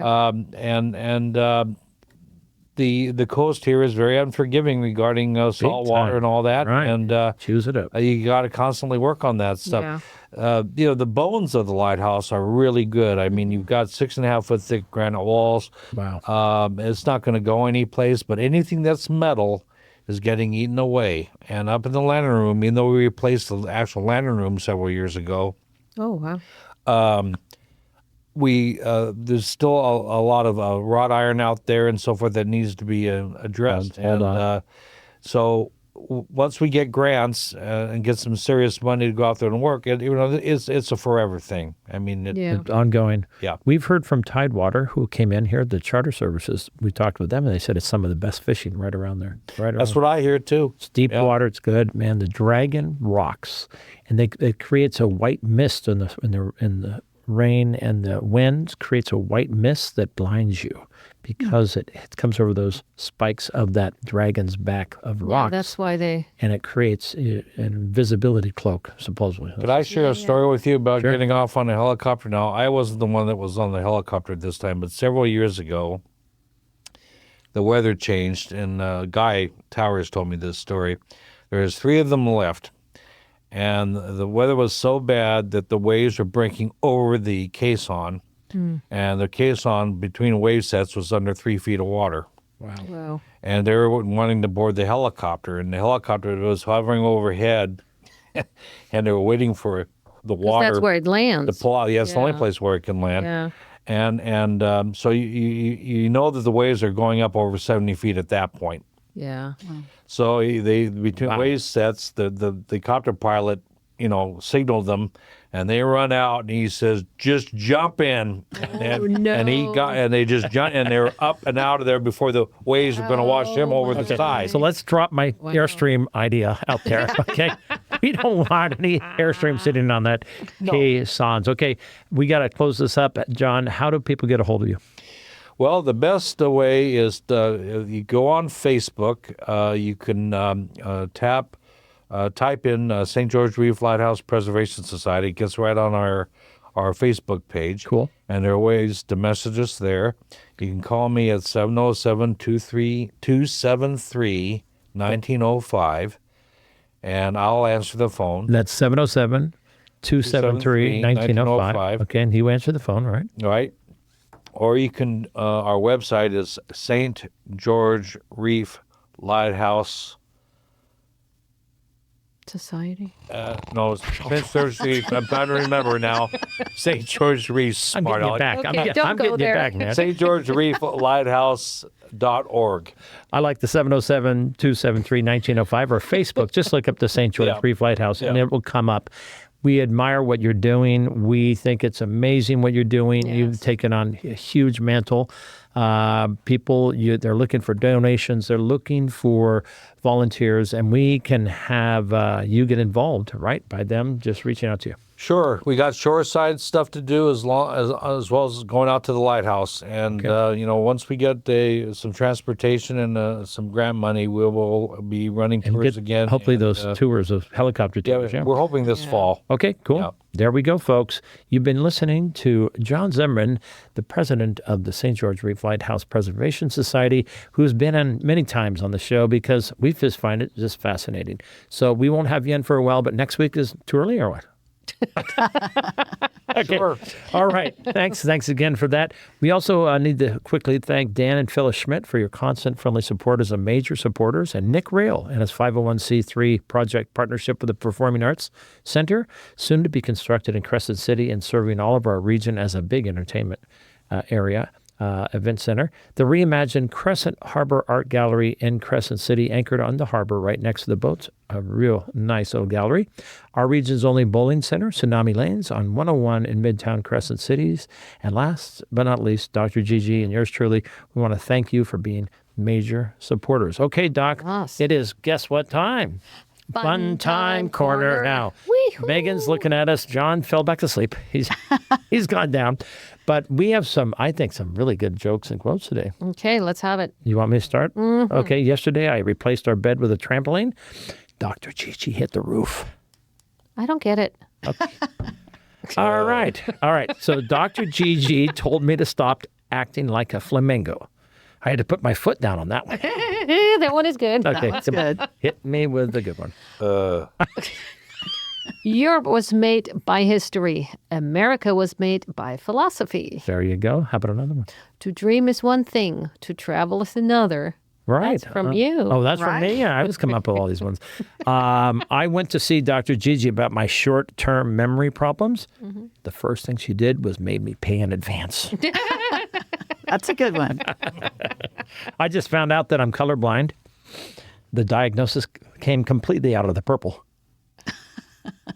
Speaker 4: the coast here is very unforgiving regarding salt water
Speaker 2: time.
Speaker 4: and all that.
Speaker 2: Right.
Speaker 4: And
Speaker 2: Choose it up.
Speaker 4: you got to constantly work on that stuff. The bones of the lighthouse are really good. I mean, you've got 6.5 foot thick granite walls.
Speaker 2: Wow.
Speaker 4: It's not going to go anyplace, but anything that's metal is getting eaten away. And up in the lantern room, even though we replaced the actual lantern room several years ago,
Speaker 1: Oh, wow.
Speaker 4: there's still a lot of wrought iron out there and so forth that needs to be addressed.
Speaker 2: Hold on.
Speaker 4: So once we get grants and get some serious money to go out there and work, it's a forever thing. I mean,
Speaker 2: It's ongoing.
Speaker 4: Yeah.
Speaker 2: We've heard from Tidewater, who came in here, the charter services. We talked with them, and they said it's some of the best fishing right around there.
Speaker 4: That's what I hear too.
Speaker 2: It's deep water. It's good, man. The Dragon rocks, and it creates a white mist in the rain and the winds. Creates a white mist that blinds you because it comes over those spikes of that dragon's back of rocks.
Speaker 1: That's why they...
Speaker 2: And it creates an invisibility cloak, supposedly.
Speaker 4: Could I share a story with you about getting off on a helicopter? Now, I wasn't the one that was on the helicopter this time, but several years ago, the weather changed, and Guy Towers told me this story. There's 3 of them left, and the weather was so bad that the waves were breaking over the caisson, and the caisson between wave sets was under 3 feet of water.
Speaker 1: Wow.
Speaker 4: And they were wanting to board the helicopter, and the helicopter was hovering overhead, and they were waiting for the water.
Speaker 1: That's where it lands.
Speaker 4: To pull out. Yeah, it's the only place where it can land.
Speaker 1: Yeah.
Speaker 4: And so you know that the waves are going up over 70 feet at that point.
Speaker 1: Yeah.
Speaker 4: So they between wave sets, the copter pilot, signaled them, and they run out, and he says, "Just jump in." And they just jumped, and they were up and out of there before the waves were going to wash him over the side.
Speaker 2: So let's drop my Airstream idea out there, okay? We don't want any Airstream sitting on that caissons. Okay, we got to close this up. John, how do people get a hold of you?
Speaker 4: Well, the best way is you go on Facebook. You can type in St. George Reef Lighthouse Preservation Society. It gets right on our Facebook page.
Speaker 2: Cool.
Speaker 4: And there are ways to message us there. You can call me at 707-273-1905, and I'll answer the phone.
Speaker 2: That's 707-273-1905. Okay, and you answer the phone, right?
Speaker 4: Right. Or you can, our website is St. George Reef Lighthouse.
Speaker 1: Society?
Speaker 4: No, St. George Reef. I'm trying to remember now. St. George Reef
Speaker 2: I'm
Speaker 4: Smart
Speaker 2: getting you
Speaker 4: Aleck.
Speaker 2: back.
Speaker 1: Okay, don't
Speaker 2: I'm
Speaker 1: go
Speaker 2: getting
Speaker 1: there.
Speaker 2: you back, man.
Speaker 4: St. George Reef Lighthouse.org.
Speaker 2: I like the 707-273-1905 or Facebook. Just look up the St. George Reef Lighthouse, and it will come up. We admire what you're doing. We think it's amazing what you're doing.
Speaker 1: Yes.
Speaker 2: You've taken on a huge mantle. People, they're looking for donations. They're looking for volunteers, and we can have you get involved, right, by them just reaching out to you.
Speaker 4: Sure. We got shoreside stuff to do as well as going out to the lighthouse. And, once we get some transportation and some grant money, we will be running tours again.
Speaker 2: Hopefully those tours of helicopter tours.
Speaker 4: We're hoping this fall.
Speaker 2: Okay, cool.
Speaker 4: Yeah.
Speaker 2: There we go, folks. You've been listening to John Zimmerman, the president of the St. George Reef Lighthouse Preservation Society, who's been on many times on the show because we just find it just fascinating. So we won't have you in for a while, but next week is too early or what? Okay.
Speaker 4: Sure.
Speaker 2: All right. Thanks again for that. We also need to quickly thank Dan and Phyllis Schmidt for your constant friendly support as major supporters, and Nick Rail and his 501c3 project partnership with the Performing Arts Center, soon to be constructed in Crescent City and serving all of our region as a big entertainment area. Event Center, the reimagined Crescent Harbor Art Gallery in Crescent City, anchored on the harbor right next to the boats. A real nice old gallery. Our region's only bowling center, Tsunami Lanes, on 101 in Midtown Crescent Cities. And last but not least, Dr. GiGi and yours truly, we want to thank you for being major supporters. Okay, Doc, It is guess what time? Fun time corner now.
Speaker 1: Wee-hoo.
Speaker 2: Megan's looking at us. John fell back to sleep. He's gone down. But we have some really good jokes and quotes today.
Speaker 1: Okay, let's have it.
Speaker 2: You want me to start?
Speaker 1: Mm-hmm.
Speaker 2: Okay, yesterday I replaced our bed with a trampoline. Dr. GiGi hit the roof.
Speaker 1: I don't get it.
Speaker 2: All right. So Dr. GiGi told me to stop acting like a flamingo. I had to put my foot down on that one.
Speaker 1: That one is good.
Speaker 2: Okay,
Speaker 3: That's good.
Speaker 2: hit me with the good one.
Speaker 1: Europe was made by history. America was made by philosophy.
Speaker 2: There you go. How about another one?
Speaker 1: To dream is one thing. To travel is another.
Speaker 2: Right.
Speaker 1: That's from you.
Speaker 2: Oh, that's from
Speaker 3: Right.
Speaker 2: me? Yeah, I was coming up with all these ones. I went to see Dr. GiGi about my short-term memory problems.
Speaker 1: Mm-hmm.
Speaker 2: The first thing she did was made me pay in advance.
Speaker 3: That's a good one.
Speaker 2: I just found out that I'm colorblind. The diagnosis came completely out of the purple.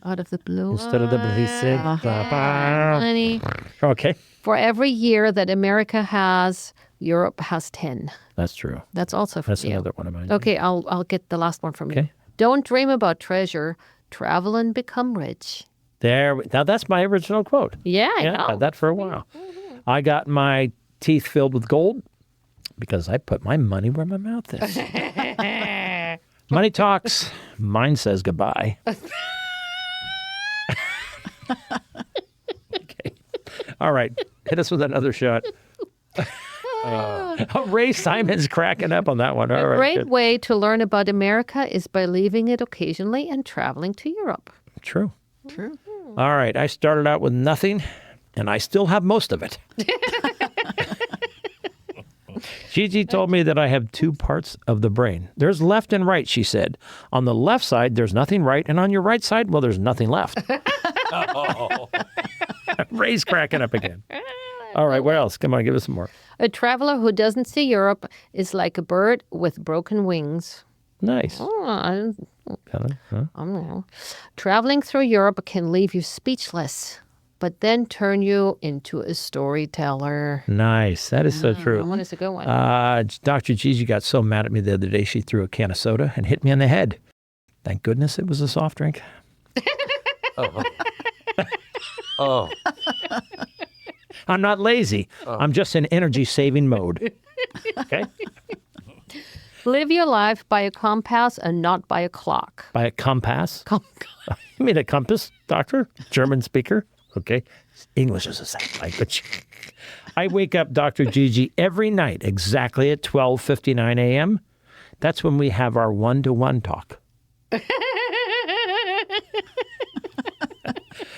Speaker 1: Out of the blue.
Speaker 2: Instead of the basic.
Speaker 1: Honey.
Speaker 2: Okay.
Speaker 1: For every year that America has, Europe has 10.
Speaker 2: That's true.
Speaker 1: That's also from
Speaker 2: That's
Speaker 1: you.
Speaker 2: another one of mine.
Speaker 1: Okay, I'll get the last one from you.
Speaker 2: Okay.
Speaker 1: Don't dream about treasure. Travel and become rich.
Speaker 2: Now that's my original quote.
Speaker 1: Yeah, I
Speaker 2: Yeah,
Speaker 1: know.
Speaker 2: had that for a while. I got my teeth filled with gold because I put my money where my mouth is. Money talks. Mine says goodbye. Okay. All right. Hit us with another shot. Ray Simon's cracking up on that one. All
Speaker 1: A
Speaker 2: right.
Speaker 1: great
Speaker 2: good.
Speaker 1: way to learn about America is by leaving it occasionally and traveling to Europe.
Speaker 2: True.
Speaker 3: True.
Speaker 2: All right. I started out with nothing, and I still have most of it. GiGi told me that I have two parts of the brain. There's left and right, she said. On the left side, there's nothing right, and on your right side, well, there's nothing left. Ray's cracking up again. All right, what else? Come on, give us some more.
Speaker 1: A traveler who doesn't see Europe is like a bird with broken wings.
Speaker 2: Nice.
Speaker 1: Oh, I
Speaker 2: Huh?
Speaker 1: don't know. Traveling through Europe can leave you speechless, but then turn you into a storyteller.
Speaker 2: Nice. That is so
Speaker 1: That
Speaker 2: true.
Speaker 1: one is a good one.
Speaker 2: Dr. GiGi got so mad at me the other day, she threw a can of soda and hit me on the head. Thank goodness it was a soft drink.
Speaker 4: Oh,
Speaker 2: I'm not lazy. I'm just in energy-saving mode. Okay?
Speaker 1: Live your life by a compass and not by a clock.
Speaker 2: By a compass? You mean a compass, doctor? German speaker? Okay. English is the same language. I wake up Dr. GiGi every night exactly at 12:59 a.m. That's when we have our one-to-one talk.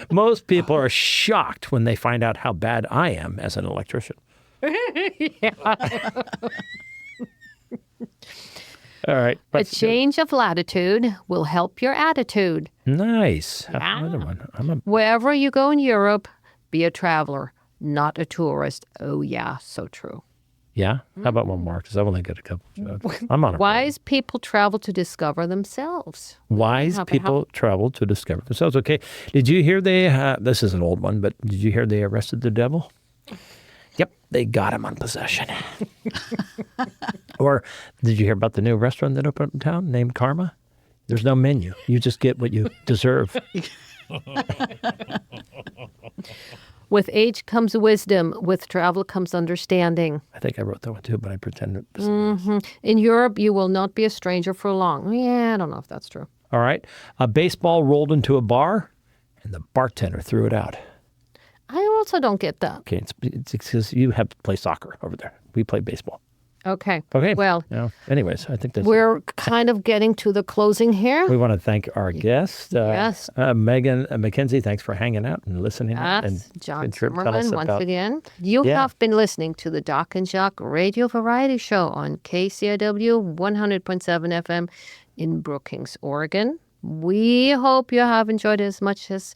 Speaker 2: Most people are shocked when they find out how bad I am as an electrician. All right.
Speaker 1: A change of latitude will help your attitude.
Speaker 2: Nice. Have another one.
Speaker 1: Wherever you go in Europe, be a traveler, not a tourist. Oh, yeah, so true.
Speaker 2: Yeah? How about one more? Because I've only got a couple jokes. I'm on a roll.
Speaker 1: Wise people travel to discover themselves.
Speaker 2: Wise people travel to discover themselves. Okay. Did you hear this is an old one, but did you hear they arrested the devil? Yep. They got him on possession. Or did you hear about the new restaurant that opened up in town named Karma? There's no menu. You just get what you deserve.
Speaker 1: With age comes wisdom. With travel comes understanding.
Speaker 2: I think I wrote that one too, but I pretended it was.
Speaker 1: In Europe, you will not be a stranger for long. Yeah, I don't know if that's true.
Speaker 2: All right. A baseball rolled into a bar, and the bartender threw it out.
Speaker 1: I also don't get that.
Speaker 2: Okay, it's because you have to play soccer over there. We play baseball.
Speaker 1: Okay.
Speaker 2: Okay.
Speaker 1: Well,
Speaker 2: anyways, I think that's.
Speaker 1: we're kind of getting to the closing here.
Speaker 2: We want to thank our guest,
Speaker 1: Yes.
Speaker 2: Megan McKenzie. Thanks for hanging out and listening.
Speaker 1: That's
Speaker 2: and
Speaker 1: John
Speaker 2: tell us
Speaker 1: Zimmerman once
Speaker 2: about-
Speaker 1: again. You
Speaker 2: Yeah.
Speaker 1: have been listening to the Doc and Jacques Radio Variety Show on KCIW 100.7 FM in Brookings, Oregon. We hope you have enjoyed it as much as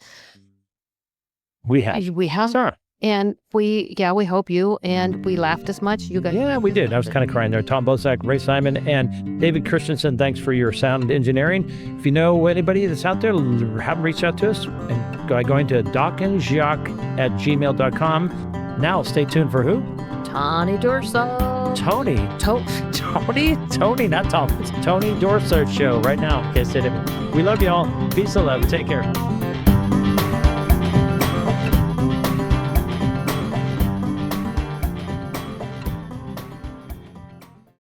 Speaker 2: We have.
Speaker 1: we have.
Speaker 2: Sarah.
Speaker 1: And we hope you, and we laughed as much. You guys.
Speaker 2: Yeah, we did. I was kind of crying there. Tom Bosak, Ray Simon, and David Christensen, thanks for your sound engineering. If you know anybody that's out there, have them reach out to us and by going to docandjacques@gmail.com. Now, stay tuned for who?
Speaker 1: Tony Durso.
Speaker 2: Tony, not Tom. It's Tony Dorso Show right now. Yes, it. We love y'all. Peace and love. Take care.